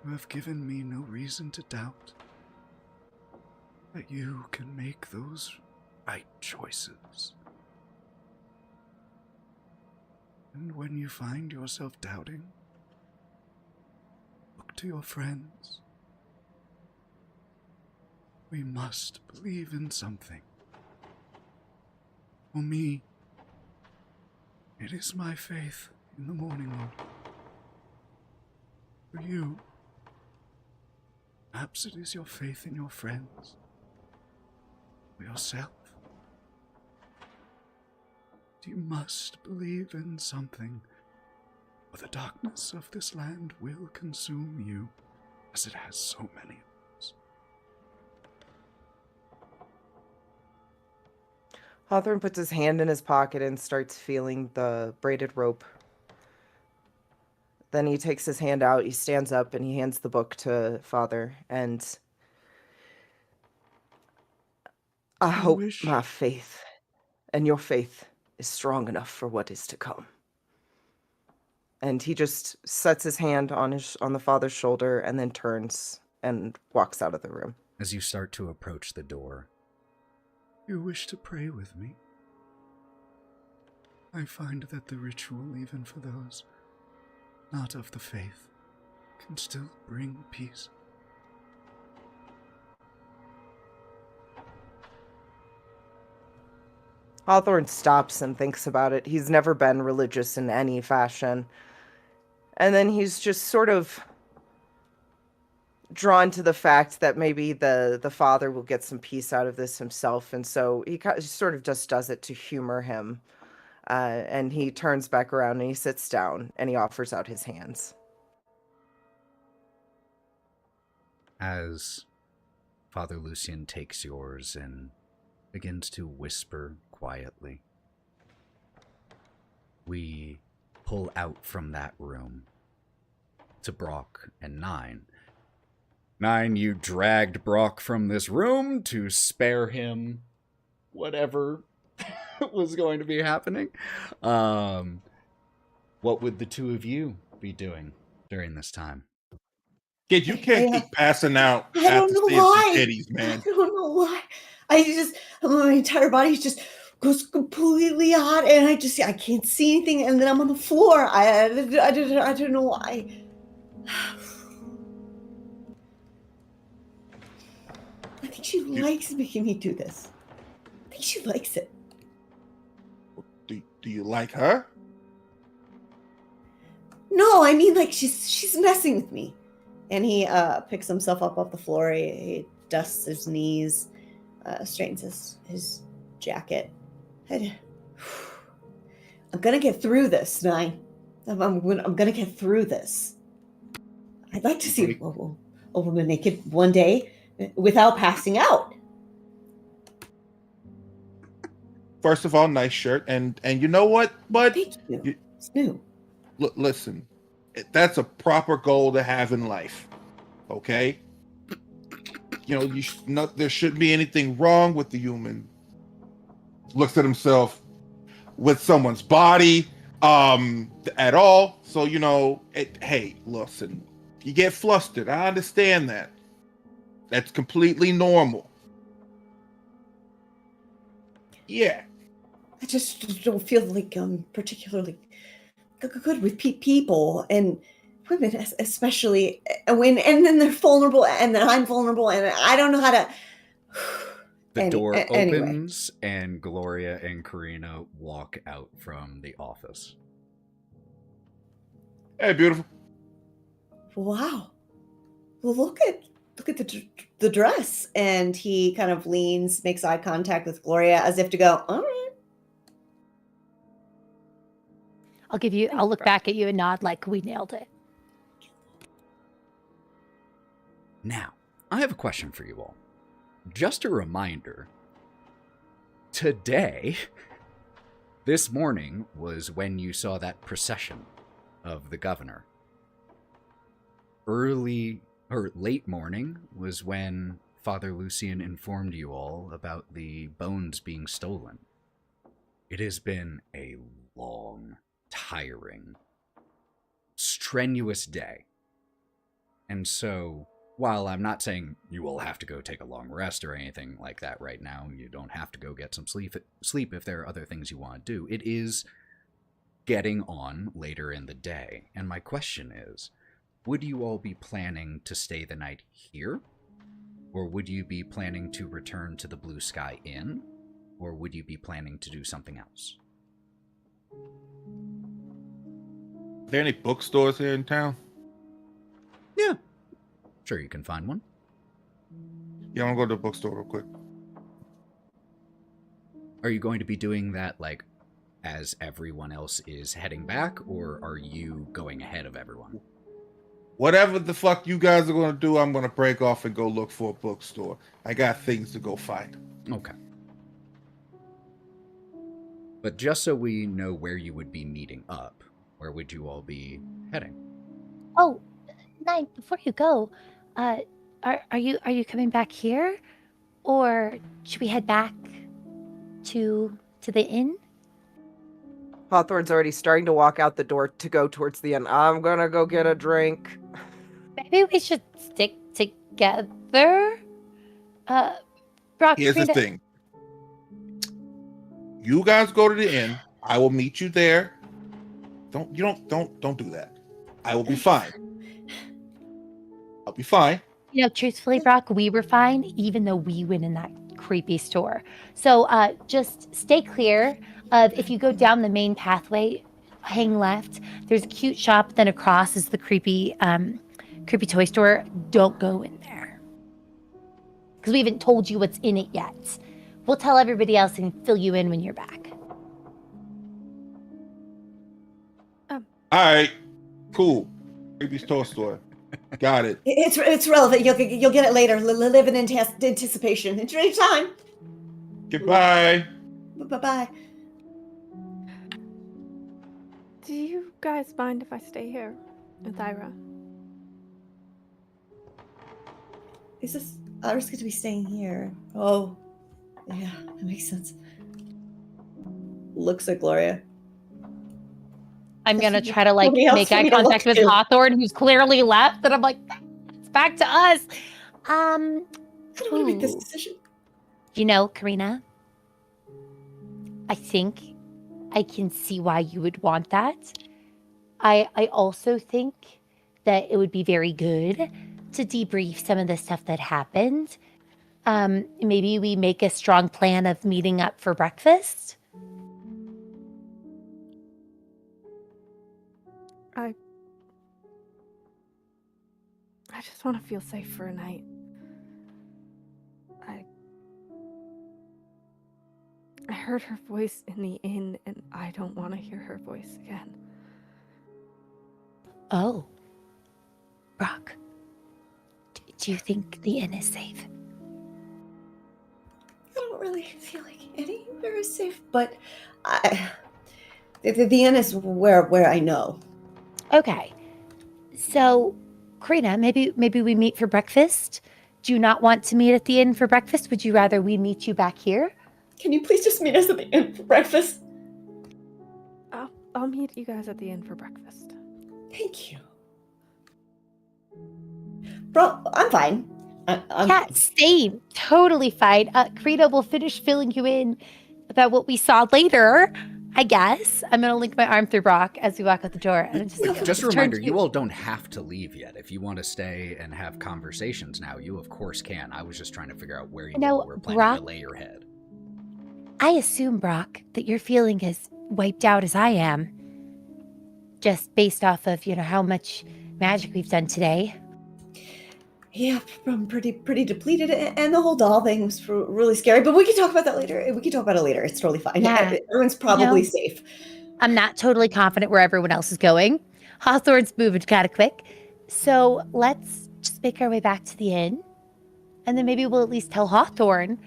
you have given me no reason to doubt that you can make those right choices. And when you find yourself doubting, look to your friends, We must believe in something. For me, it is my faith in the morning light. For you, perhaps it is your faith in your friends, or yourself. But you must believe in something, or the darkness of this land will consume you, as it has so many of us. Hawthorne puts his hand in his pocket and starts feeling the braided rope. Then he takes his hand out, he stands up, and he hands the book to Father. And I hope my faith and your faith is strong enough for what is to come. And he just sets his hand on the Father's shoulder and then turns and walks out of the room. As you start to approach the door, You wish to pray with me? I find that the ritual, even for those not of the faith, can still bring peace. Hawthorne stops and thinks about it. He's never been religious in any fashion. And then he's just sort of drawn to the fact that maybe the father will get some peace out of this himself. And so he sort of just does it to humor him. And he turns back around and he sits down and he offers out his hands. as Father Lucian takes yours and begins to whisper quietly, we pull out from that room to Brawk and Nyne. Nyne, you dragged Brawk from this room to spare him whatever was going to be happening. What would the two of you be doing during this time? Kid, you can't keep passing out I don't after know seeing why. some titties, man. I don't know why. My entire body just goes completely hot, and I can't see anything, and then I'm on the floor. I don't know why. I think she likes making me do this. I think she likes it. Do you like her? No, I mean, like, she's messing with me. And he picks himself up off the floor. He dusts his knees, straightens his jacket. I'm gonna get through this, Nyne. I'm gonna get through this. I'd like to see a woman naked one day without passing out. First of all, nice shirt, and you know what, bud? Thank you. It's new. Listen, that's a proper goal to have in life, okay? You know, there shouldn't be anything wrong with the human. Looks at himself with someone's body, at all. So, you know, hey, listen, you get flustered. I understand that. That's completely normal. Yeah. I just don't feel like I'm particularly good with people and women, especially when, and then they're vulnerable, and then I'm vulnerable, and I don't know how to. The door anyway. opens, and Gloria and Karina walk out from the office. Hey, beautiful. Wow. Well, look at the dress. And he kind of leans, makes eye contact with Gloria as if to go, all right. I'll look back at you and nod like we nailed it. Now, I have a question for you all. Just a reminder, today, this morning, was when you saw that procession of the governor. Late morning was when Father Lucian informed you all about the bones being stolen. It has been a long, tiring, strenuous day. And so, while I'm not saying you will have to go take a long rest or anything like that right now, you don't have to go get some sleep if there are other things you want to do. It is getting on later in the day. And my question is, would you all be planning to stay the night here? Or would you be planning to return to the Blue Sky Inn? Or would you be planning to do something else? Are there any bookstores here in town? Yeah. Sure, you can find one. Yeah, I want to go to the bookstore real quick. Are you going to be doing that, like, as everyone else is heading back, or are you going ahead of everyone? Whatever the fuck you guys are going to do, I'm going to break off and go look for a bookstore. I got things to go find. Okay. But just so we know where you would be meeting up, where would you all be heading? Oh, Nyne, before you go, are you coming back here, or should we head back to the inn? Hawthorne's already starting to walk out the door to go towards the inn. I'm gonna go get a drink. Maybe we should stick together. Brawk, Here's the thing. You guys go to the inn. I will meet you there. Don't do that. I will be fine. I'll be fine. You know, truthfully, Brawk, we were fine, even though we went in that creepy store. So just stay clear of, if you go down the main pathway, hang left. There's a cute shop, then across is the creepy toy store. Don't go in there. Because we haven't told you what's in it yet. We'll tell everybody else and fill you in when you're back. All right. Cool. Creepy toy store. Got it. It's relevant. You'll get it later. Live in anticipation. Enjoy your time. Goodbye. Bye-bye. Do you guys mind if I stay here with Ira? Is this Ira's going to be staying here? Oh, yeah, that makes sense. Looks at Gloria. I'm going to try to Nobody else make for eye me to contact look with to. Hawthorne, who's clearly left. And I'm like, it's back to us. I don't want to make this Ooh. decision. You know, Karina, I think I can see why you would want that. I also think that it would be very good to debrief some of the stuff that happened. Maybe we make a strong plan of meeting up for breakfast. I just want to feel safe for a night. I heard her voice in the inn, and I don't want to hear her voice again. Oh. Brawk, do you think the inn is safe? I don't really feel like anywhere is safe, but the inn is where I know. Okay. So, Karina, maybe we meet for breakfast? Do you not want to meet at the inn for breakfast? Would you rather we meet you back here? Can you please just meet us at the inn for breakfast? I'll meet you guys at the inn for breakfast. Thank you. Bro, I'm fine. I'm Yeah, same. Totally fine. Karina will finish filling you in about what we saw later, I guess. I'm going to link my arm through Brawk as we walk out the door. And I'm Just a turn reminder, to you all don't have to leave yet. If you want to stay and have conversations now, you of course can. I was just trying to figure out where you No, were planning Brawk- to lay your head. I assume, Brawk, that you're feeling as wiped out as I am. Just based off of, how much magic we've done today. Yeah, I'm pretty depleted, and the whole doll thing was really scary. But we can talk about that later. It's totally fine. Yeah. Everyone's probably safe. I'm not totally confident where everyone else is going. Hawthorne's moving kind of quick. So let's just make our way back to the inn. And then maybe we'll at least tell Hawthorne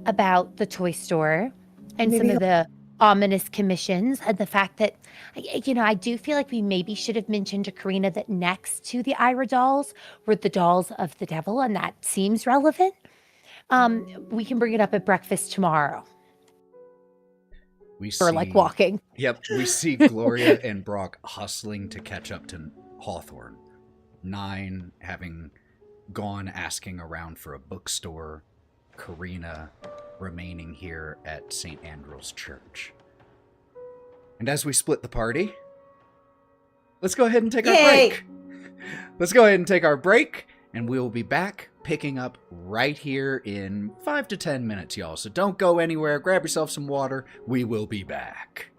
about the toy store and some of the ominous commissions and the fact that, I do feel like we maybe should have mentioned to Karina that next to the Ira dolls were the dolls of the devil, and that seems relevant. We can bring it up at breakfast tomorrow. Or walking. Yep, we see Gloria and Brawk hustling to catch up to Hawthorne. Nyne having gone asking around for a bookstore. Karina remaining here at St. Andrew's Church. And as we split the party, let's go ahead and take our break. Let's go ahead and take our break, and we'll be back picking up right here in 5 to 10 minutes, y'all. So don't go anywhere. Grab yourself some water. We will be back.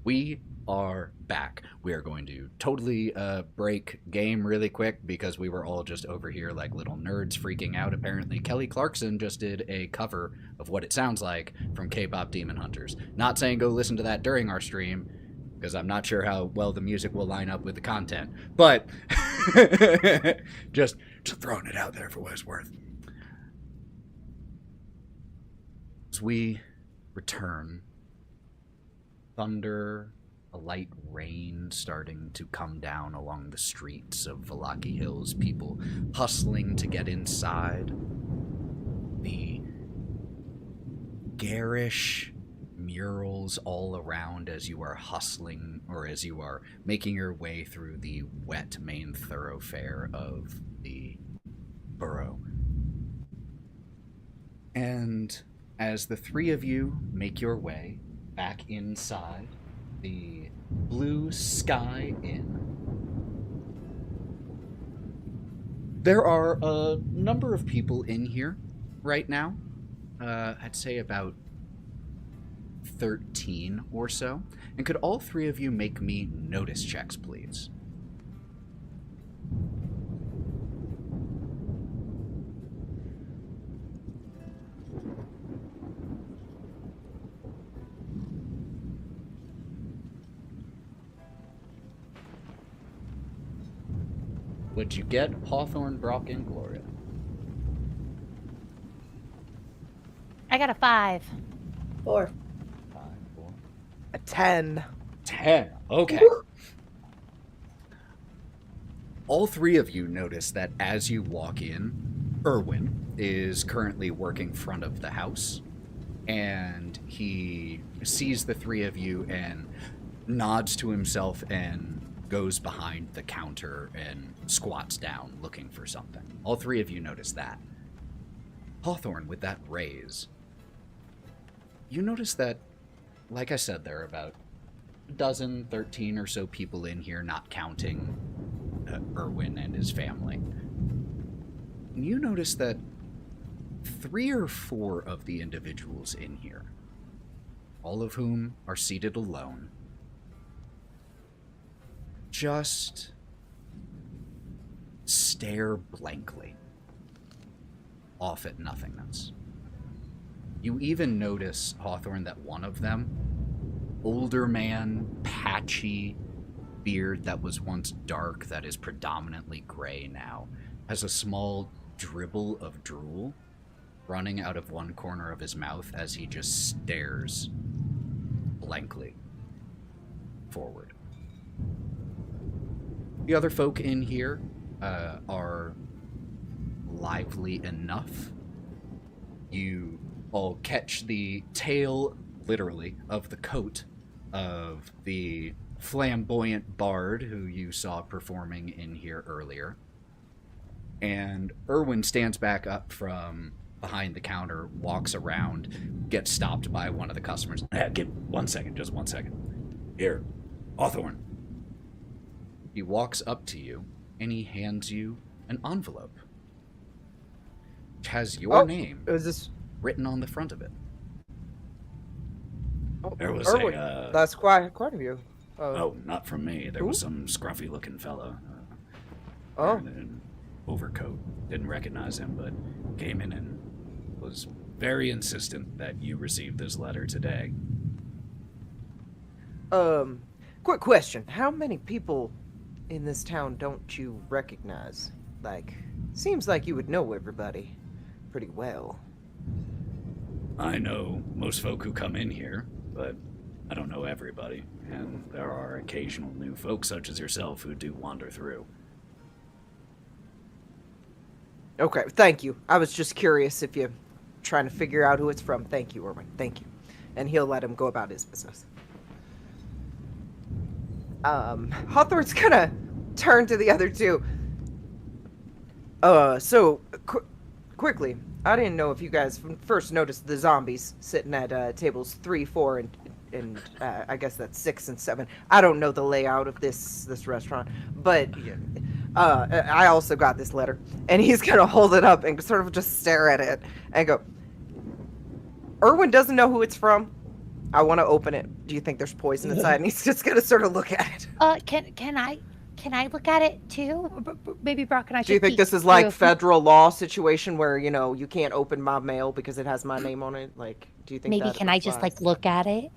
We are back. We are going to totally break game really quick because we were all just over here like little nerds freaking out. Apparently, Kelly Clarkson just did a cover of What It Sounds Like from K-Pop Demon Hunters. Not saying go listen to that during our stream, because I'm not sure how well the music will line up with the content. But just throwing it out there for what it's worth. As we return, thunder, a light rain starting to come down along the streets of Valaki Hills, people hustling to get inside. The garish murals all around as you are hustling, or as you are making your way through the wet main thoroughfare of the borough. And as the three of you make your way back inside the Blue Sky Inn, there are a number of people in here right now. I'd say about 13 or so. And could all three of you make me notice checks, please? What'd you get, Hawthorne, Brawk, and Gloria? I got a 5. 4. 5, 4. A 10. 10. Okay. All three of you notice that as you walk in, Erwin is currently working front of the house, and he sees the three of you and nods to himself and goes behind the counter and squats down looking for something. All three of you notice that. Hawthorne, with that raise, you notice that, like I said, there are about a dozen, 13 or so people in here, not counting Erwin and his family. And you notice that 3 or 4 of the individuals in here, all of whom are seated alone, just stare blankly off at nothingness. You even notice, Hawthorne, that one of them, older man, patchy beard that was once dark, that is predominantly gray now, has a small dribble of drool running out of one corner of his mouth as he just stares blankly forward. The other folk in here are lively enough. You all catch the tail, literally, of the coat of the flamboyant bard who you saw performing in here earlier. And Erwin stands back up from behind the counter, walks around, gets stopped by one of the customers. Give 1 second, just 1 second. Here, Hawthorne. He walks up to you, and he hands you an envelope, which has your name Is this? written on the front of it. Oh, There was Erwin, a, that's quite of you. oh, not from me. There was some scruffy-looking fella. Wearing an overcoat. Didn't recognize him, but came in and was very insistent that you received this letter today. Quick question. How many people in this town don't you recognize? Like, seems like you would know everybody pretty well. I know most folk who come in here, but I don't know everybody, and there are occasional new folk such as yourself who do wander through. Okay, thank you. I was just curious if you're trying to figure out who it's from. Thank you, Erwin. Thank you. And he'll let him go about his business. Hawthorne's gonna turn to the other two. Quickly, I didn't know if you guys first noticed the zombies sitting at tables 3, 4, and I guess that's 6 and 7. I don't know the layout of this restaurant, but I also got this letter, and he's gonna hold it up and sort of just stare at it and go, Erwin doesn't know who it's from. I want to open it. Do you think there's poison inside? And he's just gonna sort of look at it. Can I look at it too? Maybe Brawk and I should. Do you think peek this is like through. federal law situation where, you know, you can't open my mail because it has my name on it? Like, do you think Maybe that can I just applies? like look at it?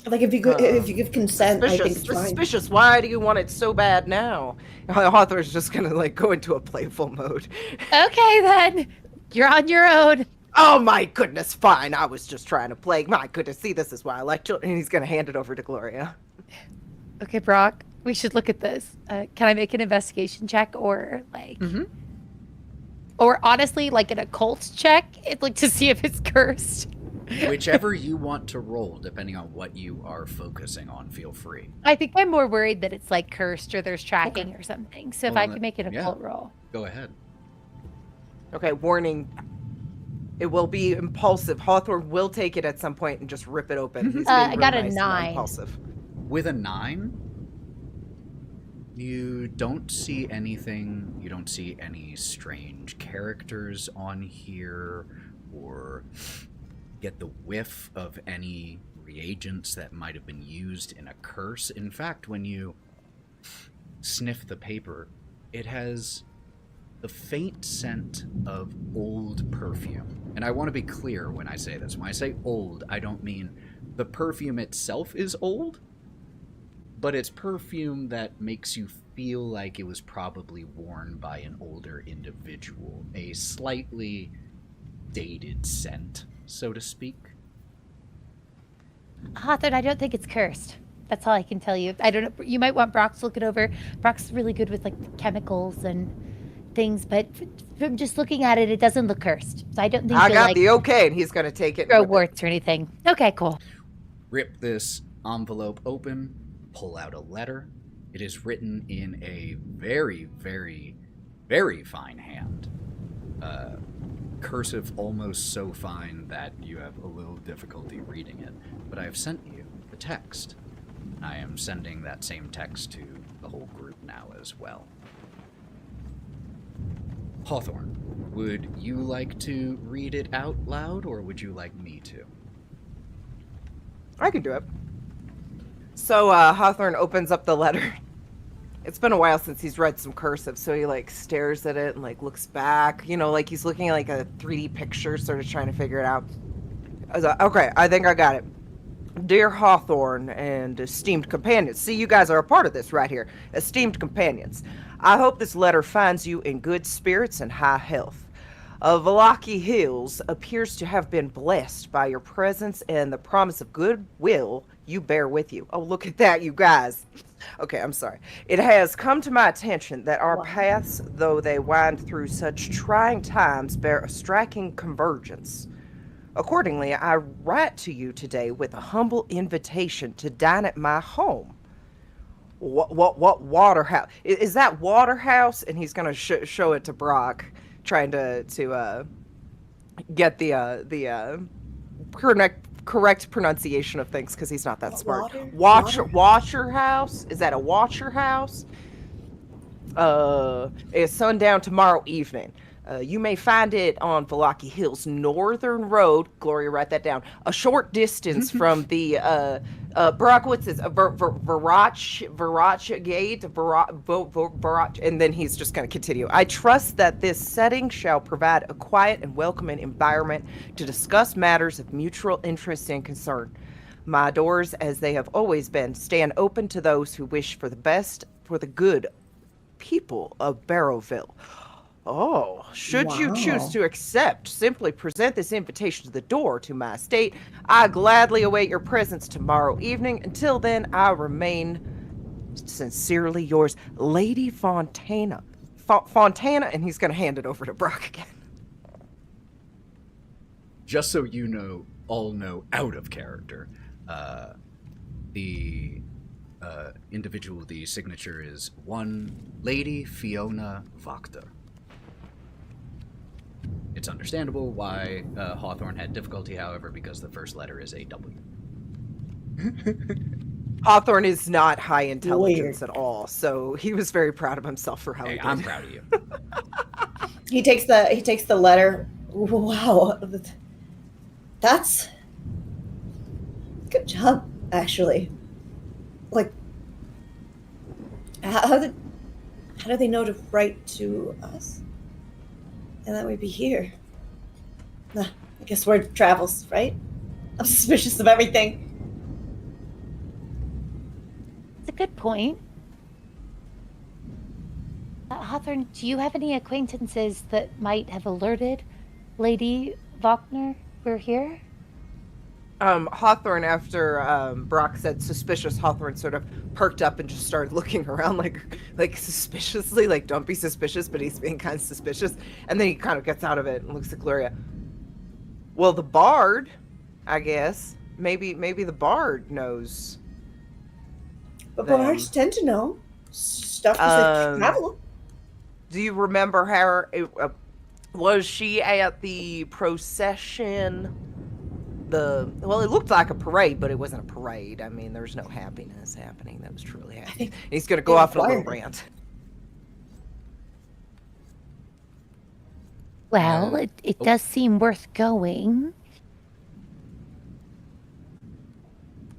Like if you give consent, I think Suspicious, it's fine. suspicious. Why do you want it so bad now? Hawthorne's just gonna like go into a playful mode. Okay then, you're on your own. Oh my goodness, fine. I was just trying to play. My goodness, see, this is why I like children. And he's gonna hand it over to Gloria. Okay, Brawk, we should look at this. Can I make an investigation check or like, or honestly, like an occult check, like to see if it's cursed? Whichever you want to roll, depending on what you are focusing on, feel free. I think I'm more worried that it's like cursed or there's tracking or something. So if Well, I can make an occult roll. Go ahead. Okay, warning. It will be impulsive. Hawthorne will take it at some point and just rip it open. He's being I real got a nice and 9. impulsive. With a 9, you don't see anything. You don't see any strange characters on here or get the whiff of any reagents that might have been used in a curse. In fact, when you sniff the paper, it has the faint scent of old perfume. And I want to be clear when I say this. When I say old, I don't mean the perfume itself is old, but it's perfume that makes you feel like it was probably worn by an older individual. A slightly dated scent, so to speak. Hawthorne, I don't think it's cursed. That's all I can tell you. I don't know. You might want Brawk to look it over. Brawk's really good with like chemicals and things, but from just looking at it, it doesn't look cursed. So I don't think I you'll got like the okay, and he's going to take it. grow with it. warts or anything. Okay, cool. Rip this envelope open, pull out a letter. It is written in a very, very, very fine hand. Cursive almost so fine that you have a little difficulty reading it. But I have sent you the text. I am sending that same text to the whole group now as well. Hawthorne, would you like to read it out loud, or would you like me to? I can do it. So Hawthorne opens up the letter. It's been a while since he's read some cursive, so he like stares at it and like looks back, you know, like he's looking at like a 3D picture, sort of trying to figure it out. I was like, okay, I think I got it. Dear Hawthorne and esteemed companions, see, you guys are a part of this right here. Esteemed companions, I hope this letter finds you in good spirits and high health. Valaki Hills appears to have been blessed by your presence and the promise of goodwill you bear with you. Oh, look at that, you guys. Okay, I'm sorry. It has come to my attention that our paths, though they wind through such trying times, bear a striking convergence. Accordingly, I write to you today with a humble invitation to dine at my home. What Waterhouse? Is that Waterhouse? And he's going to show it to Brawk, trying to get the correct pronunciation of things because he's not that smart. Watcher House? Is that a Watcher House? It's sundown tomorrow evening. You may find it on Valaki Hills Northern Road. Gloria, write that down. A short distance from the Brawk, what's this? Varach Gate, and then he's just going to continue. I trust that this setting shall provide a quiet and welcoming environment to discuss matters of mutual interest and concern. My doors, as they have always been, stand open to those who wish for the best, for the good people of Barrowville. Oh, should you choose to accept, simply present this invitation to the door to my estate. I gladly await your presence tomorrow evening. Until then, I remain sincerely yours, Lady Fontana. Fontana, and he's going to hand it over to Brawk again. Just so you know, all know out of character, the individual, the signature is one Lady Fiona Vacta. It's understandable why Hawthorne had difficulty, however, because the first letter is a W. Hawthorne is not high intelligence at all, so he was very proud of himself for how he did. I'm proud of you. He takes the letter. Wow, that's Good job, actually. Like, how do they know to write to us? And that we'd be here. Nah, I guess word travels, right? I'm suspicious of everything. It's a good point. Hawthorne, do you have any acquaintances that might have alerted Lady Wagner we're here? Hawthorne, after Brawk said suspicious, Hawthorne sort of perked up and just started looking around like suspiciously, like don't be suspicious, but he's being kind of suspicious. And then he kind of gets out of it and looks at Gloria. Well, the bard, I guess. Maybe the bard knows. But bards tend to know stuff because they travel. Do you remember her? Was she at the procession? Well, it looked like a parade, but it wasn't a parade. I mean, there's no happiness happening. That was truly happening. He's going to go off on a little rant. Well, it does seem worth going.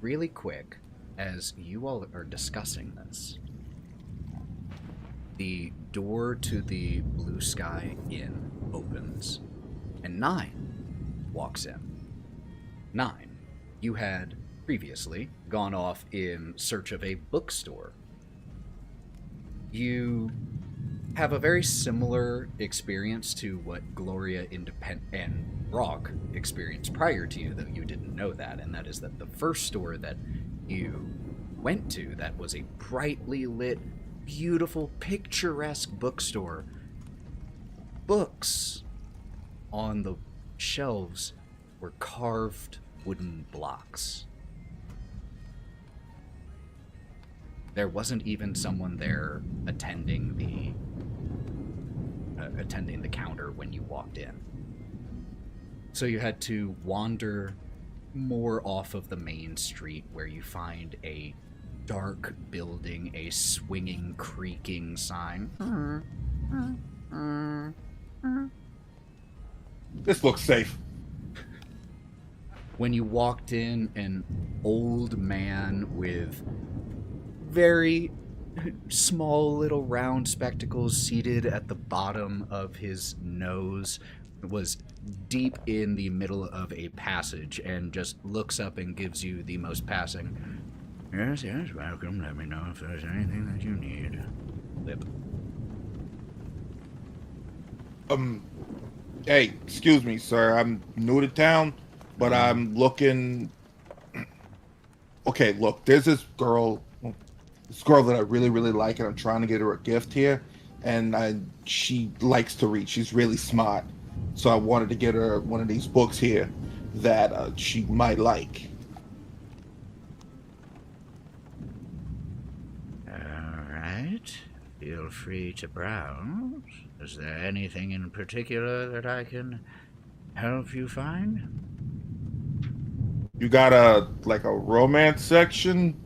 Really quick, as you all are discussing this, the door to the Blue Sky Inn opens, and Nyne walks in. Nyne, you had previously gone off in search of a bookstore. You have a very similar experience to what Gloria and Brawk experienced prior to you, though you didn't know that, and that is that the first store that you went to that was a brightly lit, beautiful, picturesque bookstore, books on the shelves were carved wooden blocks. There wasn't even someone there attending the counter when you walked in. So you had to wander more off of the main street where you find a dark building, a swinging, creaking sign. This looks safe. When you walked in, an old man with very small little round spectacles seated at the bottom of his nose was deep in the middle of a passage and just looks up and gives you the most passing, "Yes, welcome. Let me know if there's anything that you need." Lip. Hey, excuse me, sir. I'm new to town, but I'm looking. Okay, look, there's this girl that I really, really like, and I'm trying to get her a gift here. And she likes to read. She's really smart. So I wanted to get her one of these books here that she might like. All right. Feel free to browse. Is there anything in particular that I can help you find? You got a romance section?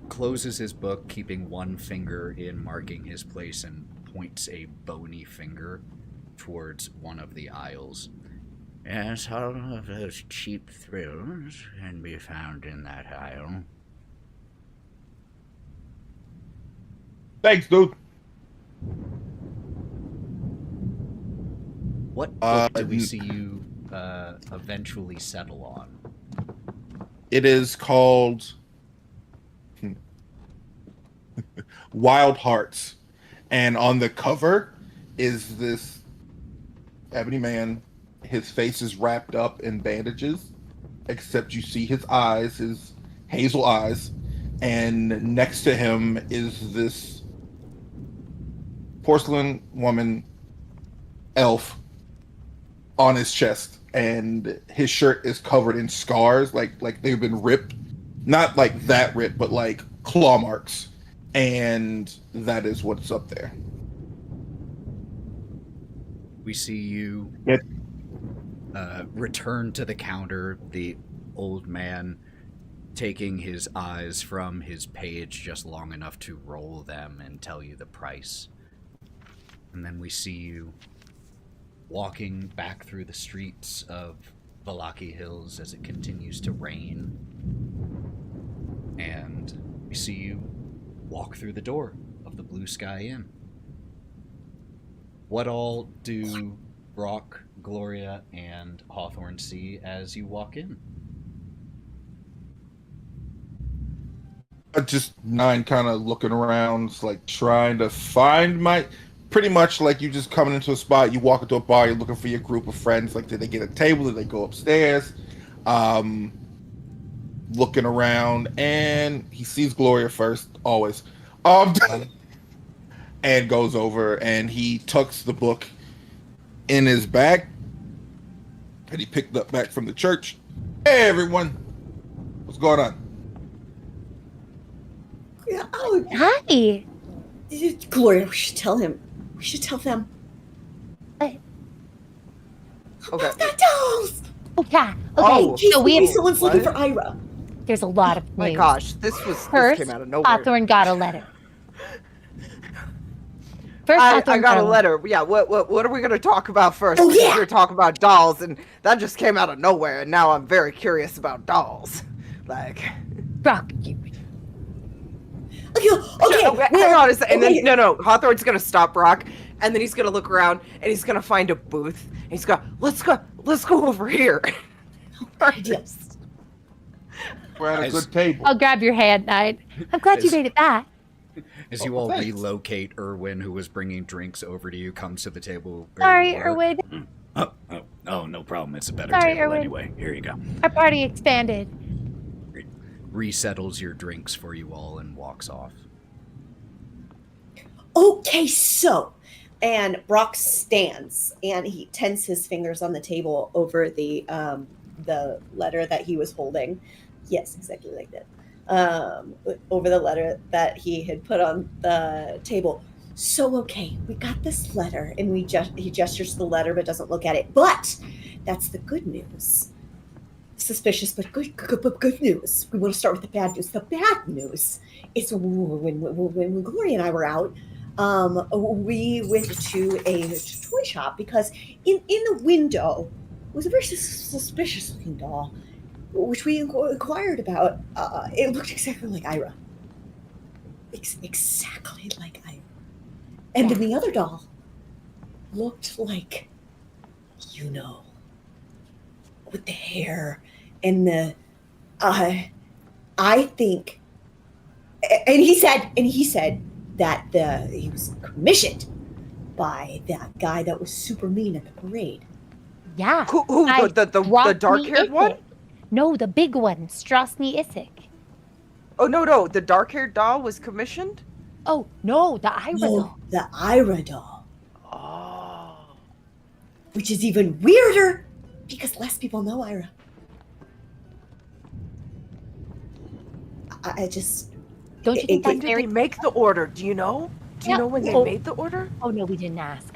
Closes his book, keeping one finger in marking his place, and points a bony finger towards one of the aisles. Yes, all of those cheap thrills can be found in that aisle. Thanks, dude. What book do we see you eventually settle on? It is called Wild Hearts. And on the cover is this ebony man. His face is wrapped up in bandages, except you see his eyes, his hazel eyes. And next to him is this porcelain woman elf on his chest. And his shirt is covered in scars, like they've been ripped. Not like that ripped, but like claw marks. And that is what's up there. We see you return to the counter, the old man taking his eyes from his page just long enough to roll them and tell you the price. And then we see you walking back through the streets of Valaki Hills as it continues to rain. And we see you walk through the door of the Blue Sky Inn. What all do Brawk, Gloria, and Hawthorne see as you walk in? Just Nyne kind of looking around, like trying to find my... Pretty much like you just coming into a spot, you walk into a bar, you're looking for your group of friends. Like, did they get a table? Did they go upstairs? Looking around, and he sees Gloria first, always. And goes over, and he tucks the book in his bag that he picked up back from the church. Hey, everyone. What's going on? Yeah, oh, Hi. Gloria, we should tell him. We should tell them. Okay. About the dolls! Oh, yeah. Okay, Oh, so we have, Someone's looking for Ira. there's a lot of news. My gosh, this First, came out of nowhere. Hawthorne got a letter. First, I Hawthorne got a letter. Yeah, what are we gonna talk about first? Oh, yeah. We're talking about dolls, and that just came out of nowhere. And now I'm very curious about dolls. Like, Brawk, you... Okay. hang on a second. And then no, Hawthorne's gonna stop Brawk, and then he's gonna look around, and he's gonna find a booth. And he's go, let's go over here. Yes. We're at a good table. I'll grab your hand, Nyne. I'm glad you As- made it back. As you all thanks. relocate, Erwin, who was bringing drinks over to you, comes to the table. where Sorry, you were. Erwin. Oh, no problem. It's a better Sorry, table Erwin. anyway. Here you go. Our party expanded. Resettles your drinks for you all and walks off. Okay, so, and Brawk stands and he tenses his fingers on the table over the letter that he was holding. Yes, exactly like that. Over the letter that he had put on the table. So, okay, we got this letter, and he gestures to the letter but doesn't look at it. But that's the good news. Suspicious, but good news. We want to start with the bad news. The bad news is when Gloria and I were out, we went to a toy shop because in the window was a very suspicious looking doll, which we inquired about. It looked exactly like Ira. Exactly like Ira. And then the other doll looked like, with the hair and the, I think, and he said that he was commissioned by that guy that was super mean at the parade. Yeah. Who the Strasny dark-haired one? Isik. No, the big one, Strasny Isik. Oh no, the dark-haired doll was commissioned. Oh, no, the Ira doll. The Ira doll. Oh. Which is even weirder because less people know Ira. I just... Don't you think When that's did very... they make the order? Do you know? Do you know when they made the order? Oh, no, we didn't ask.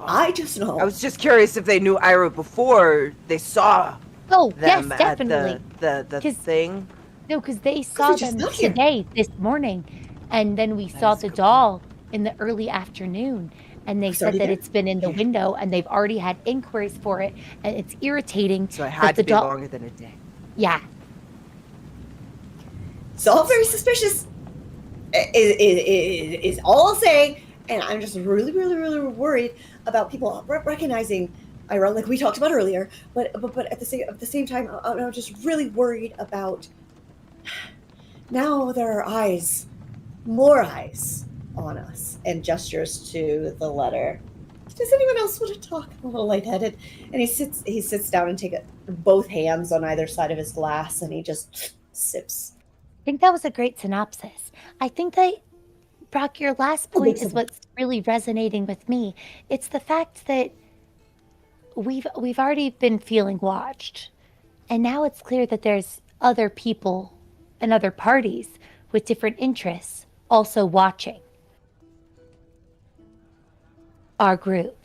I just know. I was just curious if they knew Ira before they saw Oh, yes, them at definitely. the 'Cause- thing. No, because they saw we just them got here. today, this morning, and then we saw is the cool. doll in the early afternoon, and they It's said already that there? it's been in the window, and they've already had inquiries for it, and it's irritating. So it that had the to be doll- longer than a day. Yeah, It's all very suspicious. Is all I'll say, and I'm just really, really, really worried about people recognizing Ira, like we talked about earlier. But at the same time, I'm just really worried about now there are more eyes on us, and gestures to the letter. Does anyone else want to talk? I'm a little lightheaded, and he sits down and take both hands on either side of his glass, and he just sips. I think that was a great synopsis. I think that, Brawk, your last Oh, point thanks is so what's really resonating with me. It's the fact that we've already been feeling watched, and now it's clear that there's other people and other parties with different interests also watching our group.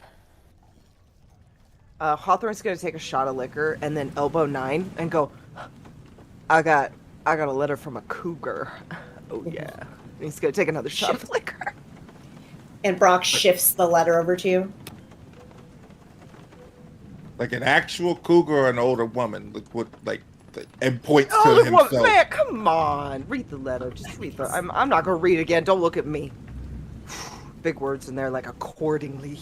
Hawthorne's gonna take a shot of liquor and then elbow Nyne and go, I got a letter from a cougar. Oh yeah. And he's gonna take another shot of liquor. And Brawk shifts the letter over to you. Like an actual cougar or an older woman, and points Oh, to the woman, himself. man, come on. Read the letter. Just read the. I'm not gonna read it again. Don't look at me. Big words in there, like accordingly.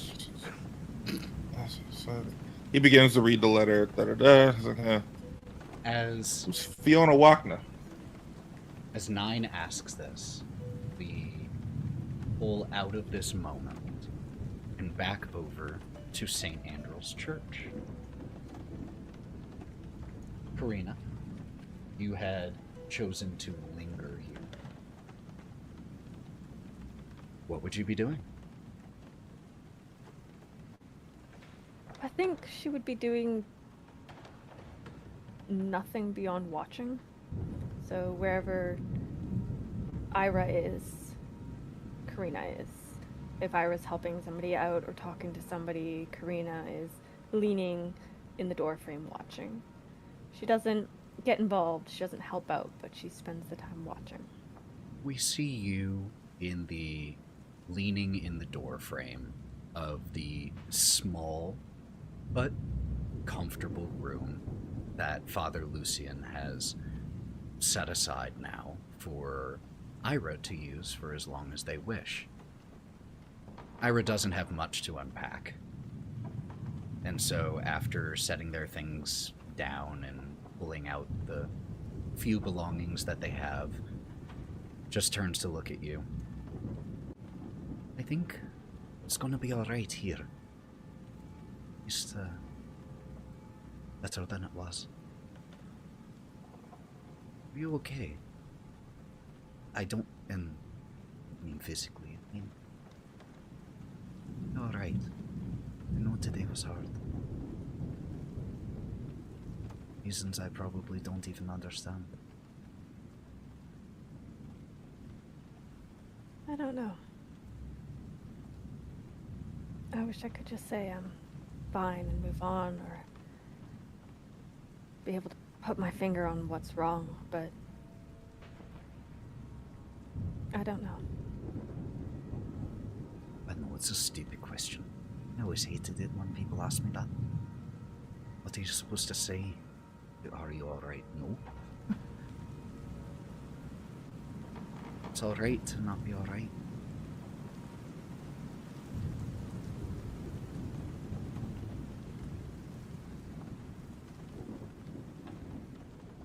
He begins to read the letter. He's like, As who's Fiona Wachner? Nyne asks this, we pull out of this moment and back over to St. Andrew's Church. Karina, you had chosen to linger here. What would you be doing? I think she would be doing nothing beyond watching. So wherever Ira is, Karina is. If Ira's helping somebody out or talking to somebody, Karina is leaning in the doorframe watching. She doesn't get involved, she doesn't help out, but she spends the time watching. We see you in the leaning in the doorframe of the small but comfortable room that Father Lucian has set aside now for Ira to use for as long as they wish. Ira doesn't have much to unpack. And so after setting their things down and pulling out the few belongings that they have, just turns to look at you. I think it's gonna be alright here. Just, better than it was. Are you okay? I don't mean physically. I mean, you're alright. I know today was hard. Reasons I probably don't even understand. I don't know. I wish I could just say I'm fine and move on, or be able to put my finger on what's wrong, but I don't know. I know it's a stupid question. I always hated it when people ask me that. What are you supposed to say? Are you alright? No. It's alright to not be alright.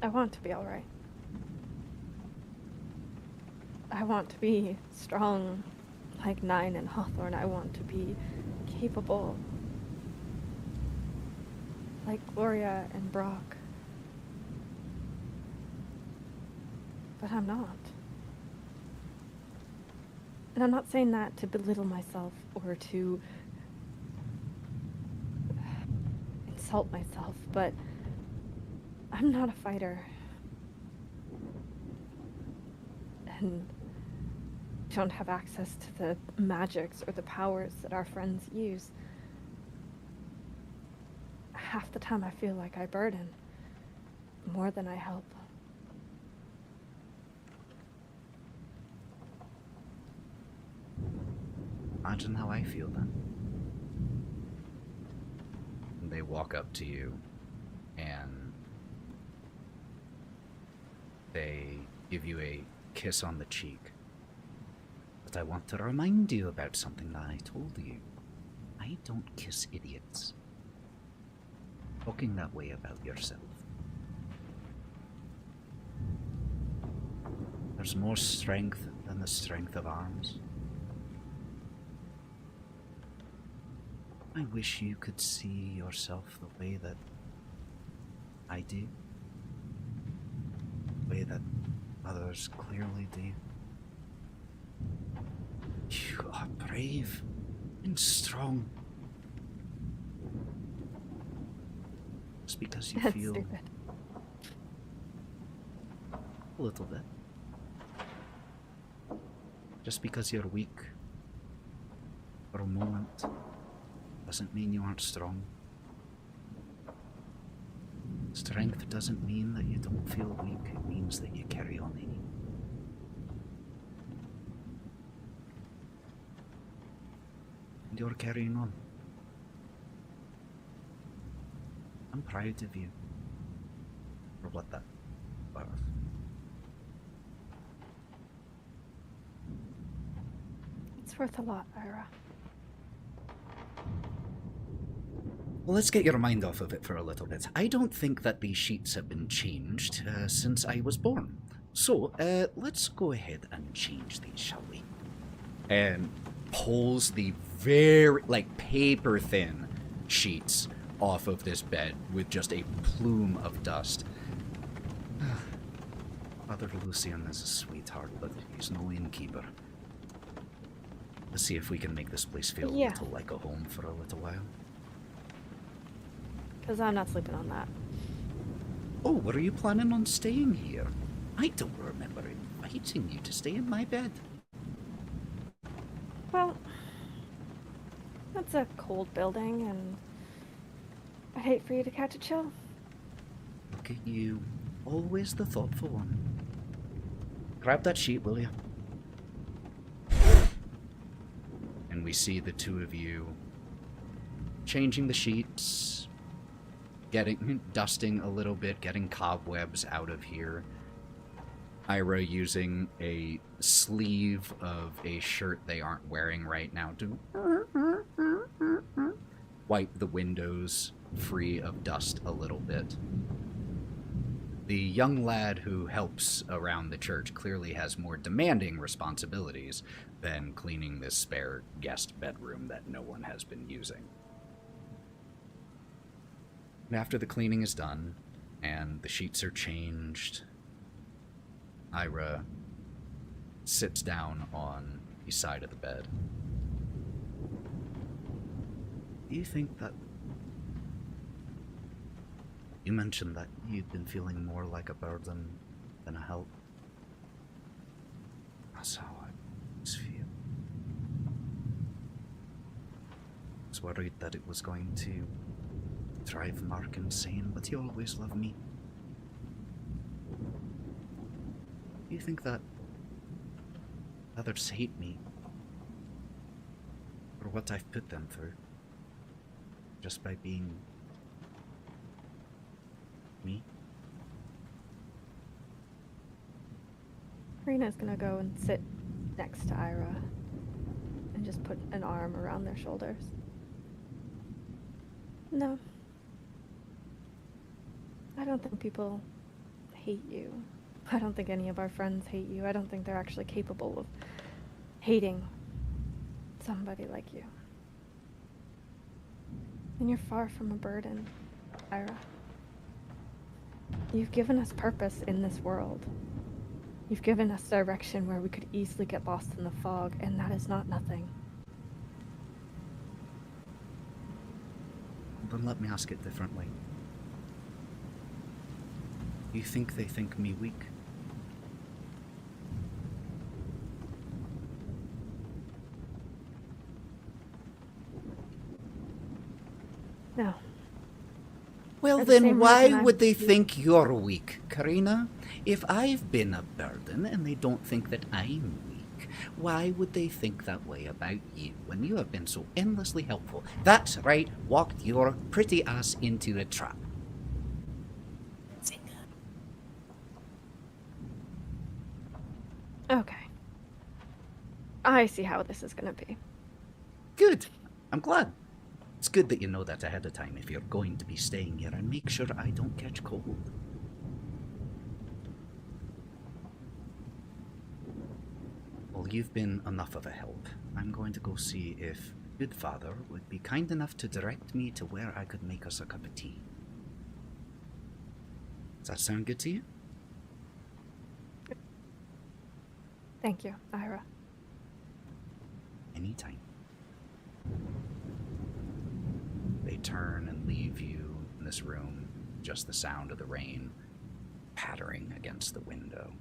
I want to be alright. I want to be strong like Nyne and Hawthorne. I want to be capable like Gloria and Brawk. But I'm not. And I'm not saying that to belittle myself or to insult myself, but I'm not a fighter. And don't have access to the magics or the powers that our friends use. Half the time I feel like I burden more than I help. Imagine how I feel then. And they walk up to you and they give you a kiss on the cheek. But I want to remind you about something that I told you. I don't kiss idiots. Talking that way about yourself. There's more strength than the strength of arms. I wish you could see yourself the way that I do. The way that others clearly do. You are brave and strong. Just because you That's feel stupid. a little bit. Just because you're weak for a moment doesn't mean you aren't strong. Strength doesn't mean that you don't feel weak, it means that you carry on anyway. And you're carrying on. I'm proud of you for what that was. It's worth a lot, Ira. Well, let's get your mind off of it for a little bit. I don't think that these sheets have been changed since I was born. So, let's go ahead and change these, shall we? And pulls the very, like, paper-thin sheets off of this bed with just a plume of dust. Father Lucian is a sweetheart, but he's no innkeeper. Let's see if we can make this place feel a little like a home for a little while. Because I'm not sleeping on that. Oh, were you planning on staying here? I don't remember inviting you to stay in my bed. Well, that's a cold building, and I'd hate for you to catch a chill. Look at you. Always the thoughtful one. Grab that sheet, will you? And we see the two of you changing the sheets, dusting a little bit, getting cobwebs out of here. Ira using a sleeve of a shirt they aren't wearing right now to wipe the windows free of dust a little bit. The young lad who helps around the church clearly has more demanding responsibilities than cleaning this spare guest bedroom that no one has been using. And after the cleaning is done and the sheets are changed, Ira sits down on the side of the bed. Do you think that... You mentioned that you'd been feeling more like a burden than a help. That's how I always feel. I was worried that it was going to drive Mark insane, but he always loved me. Do you think that others hate me for what I've put them through just by being me? Karina's gonna go and sit next to Ira and just put an arm around their shoulders. No. I don't think people hate you. I don't think any of our friends hate you. I don't think they're actually capable of hating somebody like you. And you're far from a burden, Ira. You've given us purpose in this world. You've given us direction where we could easily get lost in the fog, and that is not nothing. Then let me ask it differently. You think they think me weak? No. Well, For the then same why reason would they think you're weak, Karina? If I've been a burden and they don't think that I'm weak, why would they think that way about you when you have been so endlessly helpful? That's right, walked your pretty ass into a trap. Okay. I see how this is gonna be. Good. I'm glad. It's good that you know that ahead of time if you're going to be staying here, and make sure I don't catch cold. Well, you've been enough of a help. I'm going to go see if good father would be kind enough to direct me to where I could make us a cup of tea. Does that sound good to you? Thank you, Ira. Anytime. They turn and leave you in this room, just the sound of the rain pattering against the window.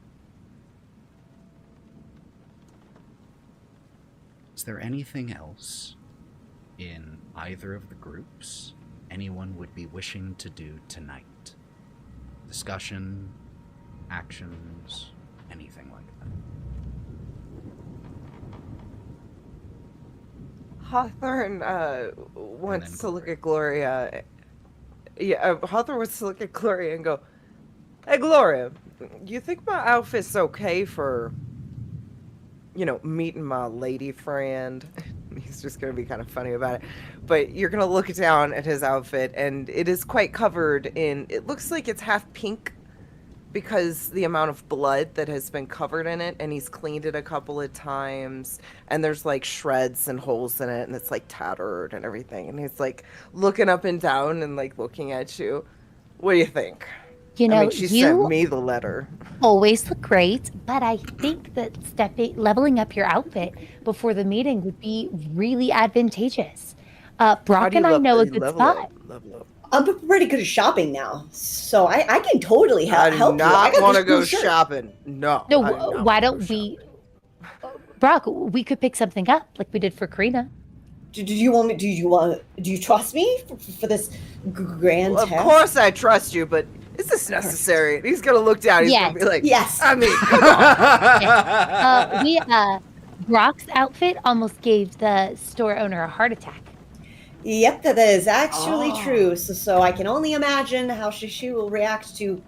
Is there anything else in either of the groups anyone would be wishing to do tonight? Discussion, actions, anything like that? Hawthorne wants to look at Gloria Yeah, Hawthorne was to look at Gloria and go, "Hey, Gloria, you think my outfit's okay for, meeting my lady friend?" He's just going to be kind of funny about it. But you're going to look down at his outfit, and it is quite covered in, it looks like it's half pink because the amount of blood that has been covered in it, and he's cleaned it a couple of times, and there's like shreds and holes in it, and it's like tattered and everything, and he's like looking up and down and like looking at you. What do you think? You know, she you sent me the letter. always look great, but I think that leveling up your outfit before the meeting would be really advantageous. Brawk and I know a good spot. Level up. I'm pretty good at shopping now, so I can totally help you. I do not want to go this cool shirt. shopping. No. No, I do not why wanna don't go we, shopping. Brawk? We could pick something up like we did for Karina. Do you want me? Do you trust me for this grand Well, of task? course I trust you, but is this necessary? He's gonna look down. He's gonna be like, Yes. I mean, come on. Brawk's outfit almost gave the store owner a heart attack. Yep, that is actually true. So I can only imagine how she will react to.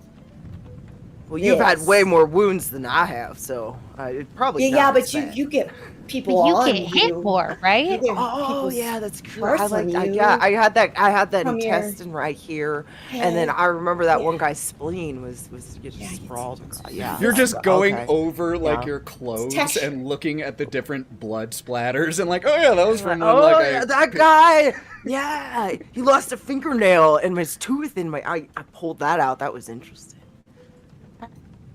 Well, you've had Yes. way more wounds than I have, so it probably. Yeah, not but as you bad. get people But you on get hit you. more, right? You get Oh people's yeah, that's true. parts on you Yeah, I had that from your intestine right here, and then head. I remember that Yeah. one guy's spleen was just Yeah, sprawled. Yeah, You're just going okay. over like Yeah. your clothes Tesh- and looking at the different blood splatters and like, oh yeah, that was from when Oh, like yeah, that guy! Yeah, he lost a fingernail and his tooth in my. I pulled that out. That was interesting.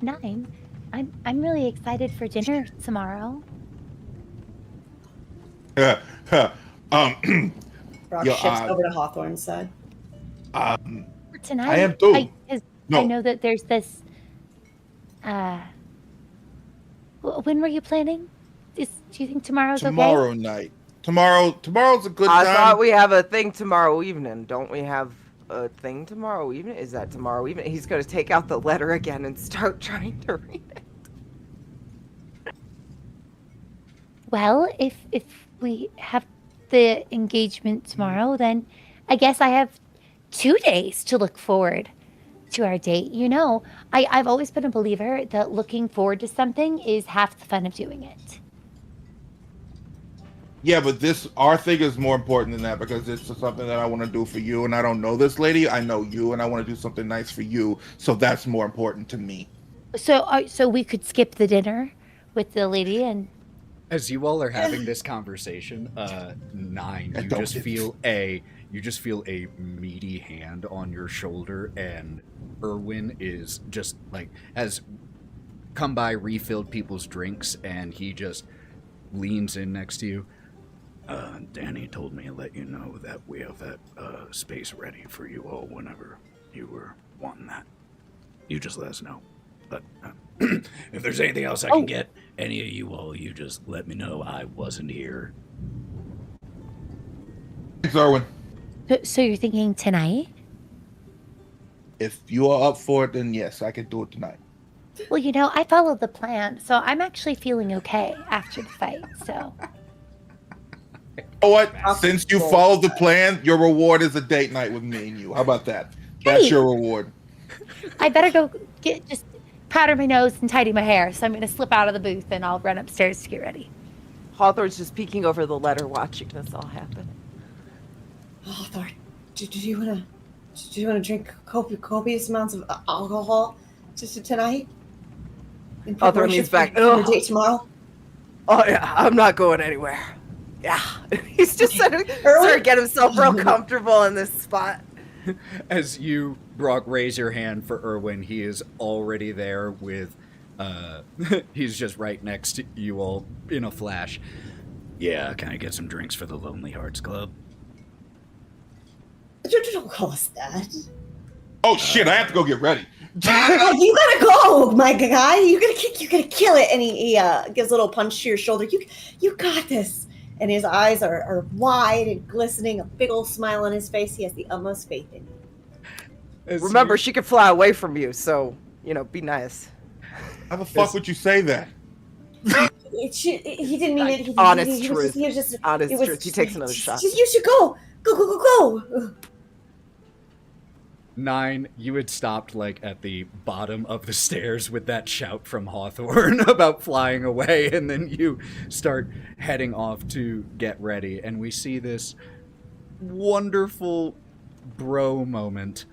Nyne, I'm really excited for dinner tomorrow. Brawk Yo, shifts over to Hawthorne's side. For tonight, I am too. 'Cause No. I know that there's this. When were you planning? Do you think tomorrow's tomorrow okay? night. Tomorrow's a good I time. thought we have a thing tomorrow evening. Don't we have a thing tomorrow evening? Is that tomorrow evening? He's going to take out the letter again and start trying to read it. Well, if we have the engagement tomorrow, then I guess I have 2 days to look forward to our date. You know, I've always been a believer that looking forward to something is half the fun of doing it. Yeah, but our thing is more important than that because it's something that I want to do for you, and I don't know this lady. I know you, and I want to do something nice for you. So that's more important to me. So we could skip the dinner with the lady and. As you all are having this conversation, Nyne, I you don't just get feel a meaty hand on your shoulder, and Erwin is just like has come by, refilled people's drinks, and he just leans in next to you. Danny told me to let you know that we have that space ready for you all whenever you were wanting that. You just let us know. But if there's anything else I can get, any of you all, you just let me know. I wasn't here. Thanks, Erwin. So you're thinking tonight? If you are up for it, then yes, I can do it tonight. Well, you know, I followed the plan, so I'm actually feeling okay after the fight. So. You know what? Since you followed the plan, your reward is a date night with me and you. How about that? That's Hey. your reward. I better go just powder my nose and tidy my hair. So I'm going to slip out of the booth and I'll run upstairs to get ready. Hawthorne's just peeking over the letter, watching this all happen. Hawthorne, do you want to drink copious amounts of alcohol just tonight? In Hawthorne preparation leans for back. your Ugh. date tomorrow. Oh yeah, I'm not going anywhere. Yeah, he's just starting to get himself real comfortable in this spot. As you, Brawk, raise your hand for Erwin, he is already there with, he's just right next to you all in a flash. Yeah, can I get some drinks for the Lonely Hearts Club? Don't call us that. Oh shit! I have to go get ready. You gotta go, my guy. You're gonna kill it. And he gives a little punch to your shoulder. You got this. And his eyes are wide and glistening, a big old smile on his face. He has the utmost faith in you. Remember, she could fly away from you, so be nice. How the fuck would you say that? He didn't mean it. Honest truth. Honest truth. He takes another shot. You should go. Go. Nyne, you had stopped like at the bottom of the stairs with that shout from Hawthorne about flying away, and then you start heading off to get ready, and we see this wonderful bro moment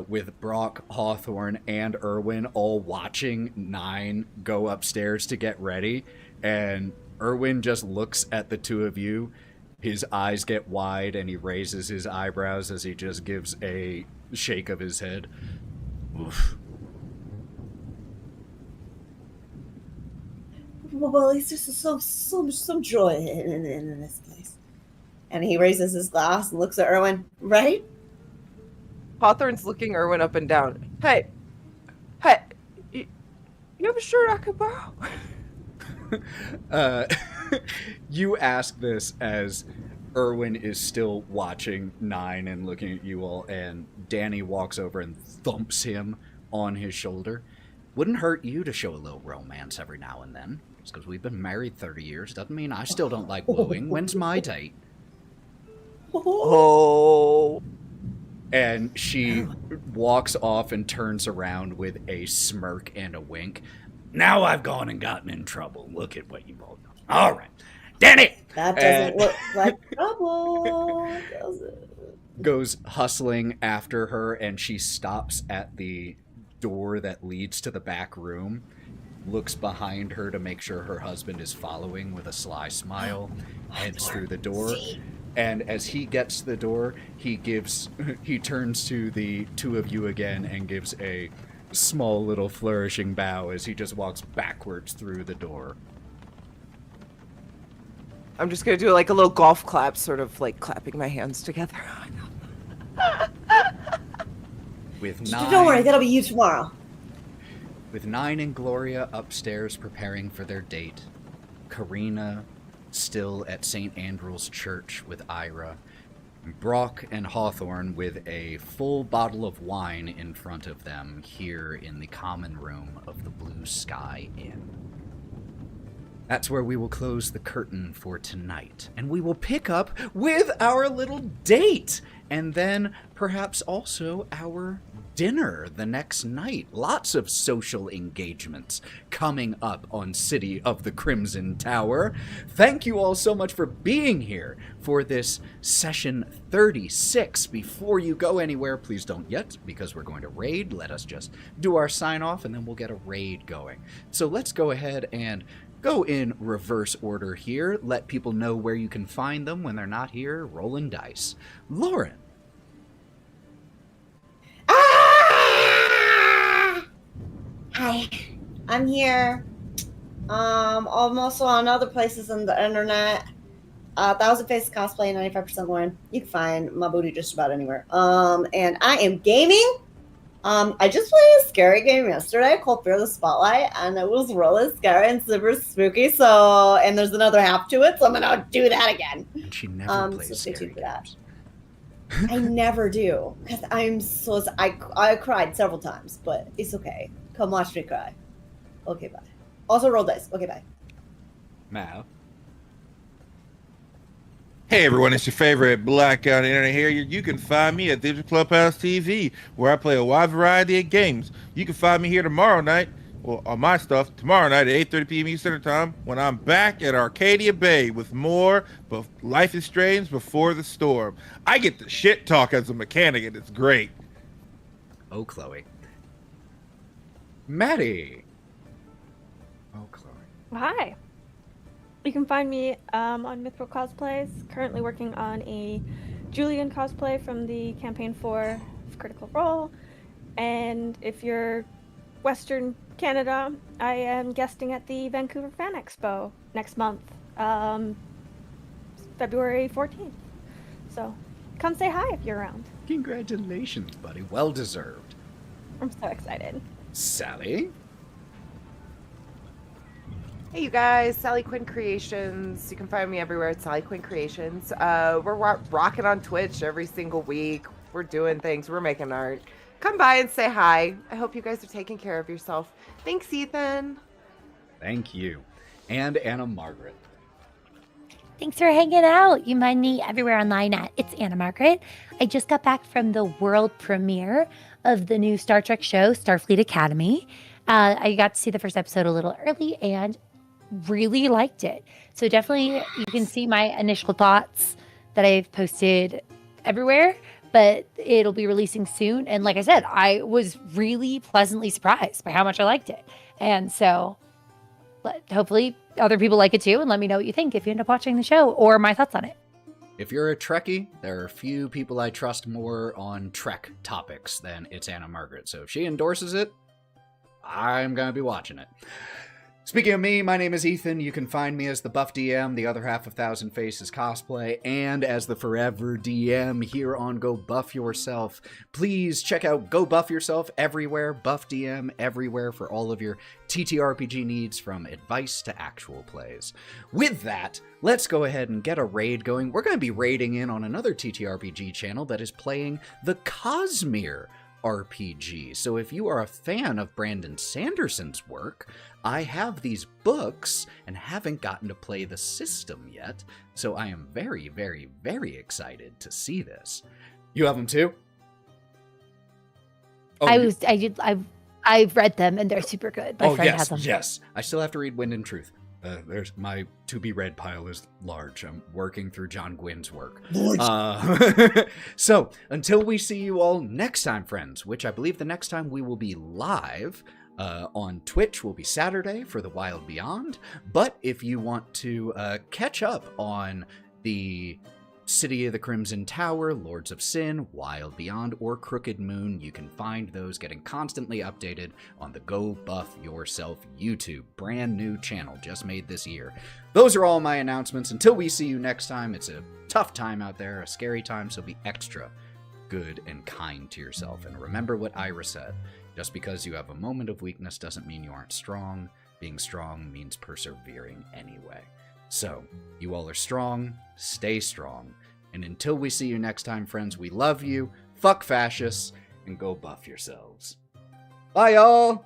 with Brawk, Hawthorne, and Erwin all watching Nyne go upstairs to get ready, and Erwin just looks at the two of you. His eyes get wide, and he raises his eyebrows as he just gives a shake of his head. Oof. Well, at least there's some joy in this place. And he raises his glass and looks at Erwin. Right? Hawthorne's looking Erwin up and down. Hey, you have a shirt I could borrow? You ask this as Erwin is still watching Nyne and looking at you all, and Danny walks over and thumps him on his shoulder. Wouldn't hurt you to show a little romance every now and then. Just because we've been married 30 years doesn't mean I still don't like wooing. When's my date? Oh. And she walks off and turns around with a smirk and a wink. Now I've gone and gotten in trouble. Look at what you've all done. All right. Danny! That doesn't look like trouble, does it? Goes hustling after her, and she stops at the door that leads to the back room, looks behind her to make sure her husband is following with a sly smile, heads through the door. And as he gets to the door, he turns to the two of you again and gives a small little flourishing bow as he just walks backwards through the door. I'm just gonna do like a little golf clap, sort of like clapping my hands together. With Nyne, Don't worry, that'll be you tomorrow. With Nyne and Gloria upstairs preparing for their date, Karina still at St. Andrew's Church with Ira, Brawk and Hawthorne with a full bottle of wine in front of them here in the common room of the Blue Sky Inn. That's where we will close the curtain for tonight, and we will pick up with our little date, and then perhaps also our dinner the next night. Lots of social engagements coming up on City of the Crimson Tower. Thank you all so much for being here for this session 36. Before you go anywhere, please don't yet, because we're going to raid. Let us just do our sign off, and then we'll get a raid going. So let's go ahead and go in reverse order here. Let people know where you can find them when they're not here rolling dice. Lauren. Hi, I'm here. I'm also on other places on the internet. 1,000 Faces Cosplay, 95% Lauren. You can find my booty just about anywhere. And I am gaming. I just played a scary game yesterday called Fear the Spotlight, and it was really scary and super spooky. So, and there's another half to it, so I'm gonna do that again. And she never plays so stay scary tuned for that. games. I never do, because I cried several times, but it's okay. Come watch me cry. Okay, bye. Also roll dice. Okay, bye. Mal. Hey everyone, it's your favorite blackout internet here. You can find me at DigitalClubhouseTV, where I play a wide variety of games. You can find me here tomorrow night, well, on my stuff, tomorrow night at 8:30 p.m. Eastern Time, when I'm back at Arcadia Bay with more of Life is Strange Before the Storm. I get the shit talk as a mechanic, and it's great. Oh, Chloe. Matty. Oh, Chloe. Hi. You can find me on Mythical Cosplays, currently working on a Julian cosplay from the campaign 4 of Critical Role. And if you're Western Canada, I am guesting at the Vancouver Fan Expo next month, February 14th. So come say hi if you're around. Congratulations, buddy. Well deserved. I'm so excited. Sally? Hey, you guys, SallyQuinnCreations. You can find me everywhere at SallyQuinnCreations. We're rocking on Twitch every single week. We're doing things. We're making art. Come by and say hi. I hope you guys are taking care of yourself. Thanks, Ethan. Thank you. And Anna Margaret. Thanks for hanging out. You find me everywhere online at It's Anna Margaret. I just got back from the world premiere of the new Star Trek show, Starfleet Academy. I got to see the first episode a little early and really liked it. So definitely you can see my initial thoughts that I've posted everywhere, but it'll be releasing soon. And like I said, I was really pleasantly surprised by how much I liked it. And so hopefully other people like it too, and let me know what you think if you end up watching the show or my thoughts on it. If you're a Trekkie, there are few people I trust more on Trek topics than It's Anna Margaret. So if she endorses it, I'm going to be watching it. Speaking of me, my name is Ethan. You can find me as the Buff DM, the other half of Thousand Faces Cosplay, and as the Forever DM here on Go Buff Yourself. Please check out Go Buff Yourself everywhere, Buff DM everywhere for all of your TTRPG needs, from advice to actual plays. With that, let's go ahead and get a raid going. We're going to be raiding in on another TTRPG channel that is playing the Cosmere RPG. So if you are a fan of Brandon Sanderson's work, I have these books and haven't gotten to play the system yet, so I am very, very, very excited to see this. You have them too? Oh, I've read them and they're super good. My friend has them. Yes. I still have to read Wind and Truth. There's my to-be-read pile is large. I'm working through John Gwynn's work. So, until we see you all next time, friends, which I believe the next time we will be live on Twitch will be Saturday for the Wylde Beyond. But if you want to catch up on the City of the Crimson Tower, Lords of Sin, Wylde Beyond, or Crooked Moon, you can find those getting constantly updated on the Go Buff Yourself YouTube. Brand new channel, just made this year. Those are all my announcements. Until we see you next time, it's a tough time out there, a scary time, so be extra good and kind to yourself. And remember what Ira said, just because you have a moment of weakness doesn't mean you aren't strong. Being strong means persevering anyway. So, you all are strong, stay strong, and until we see you next time, friends, we love you, fuck fascists, and go buff yourselves. Bye, y'all!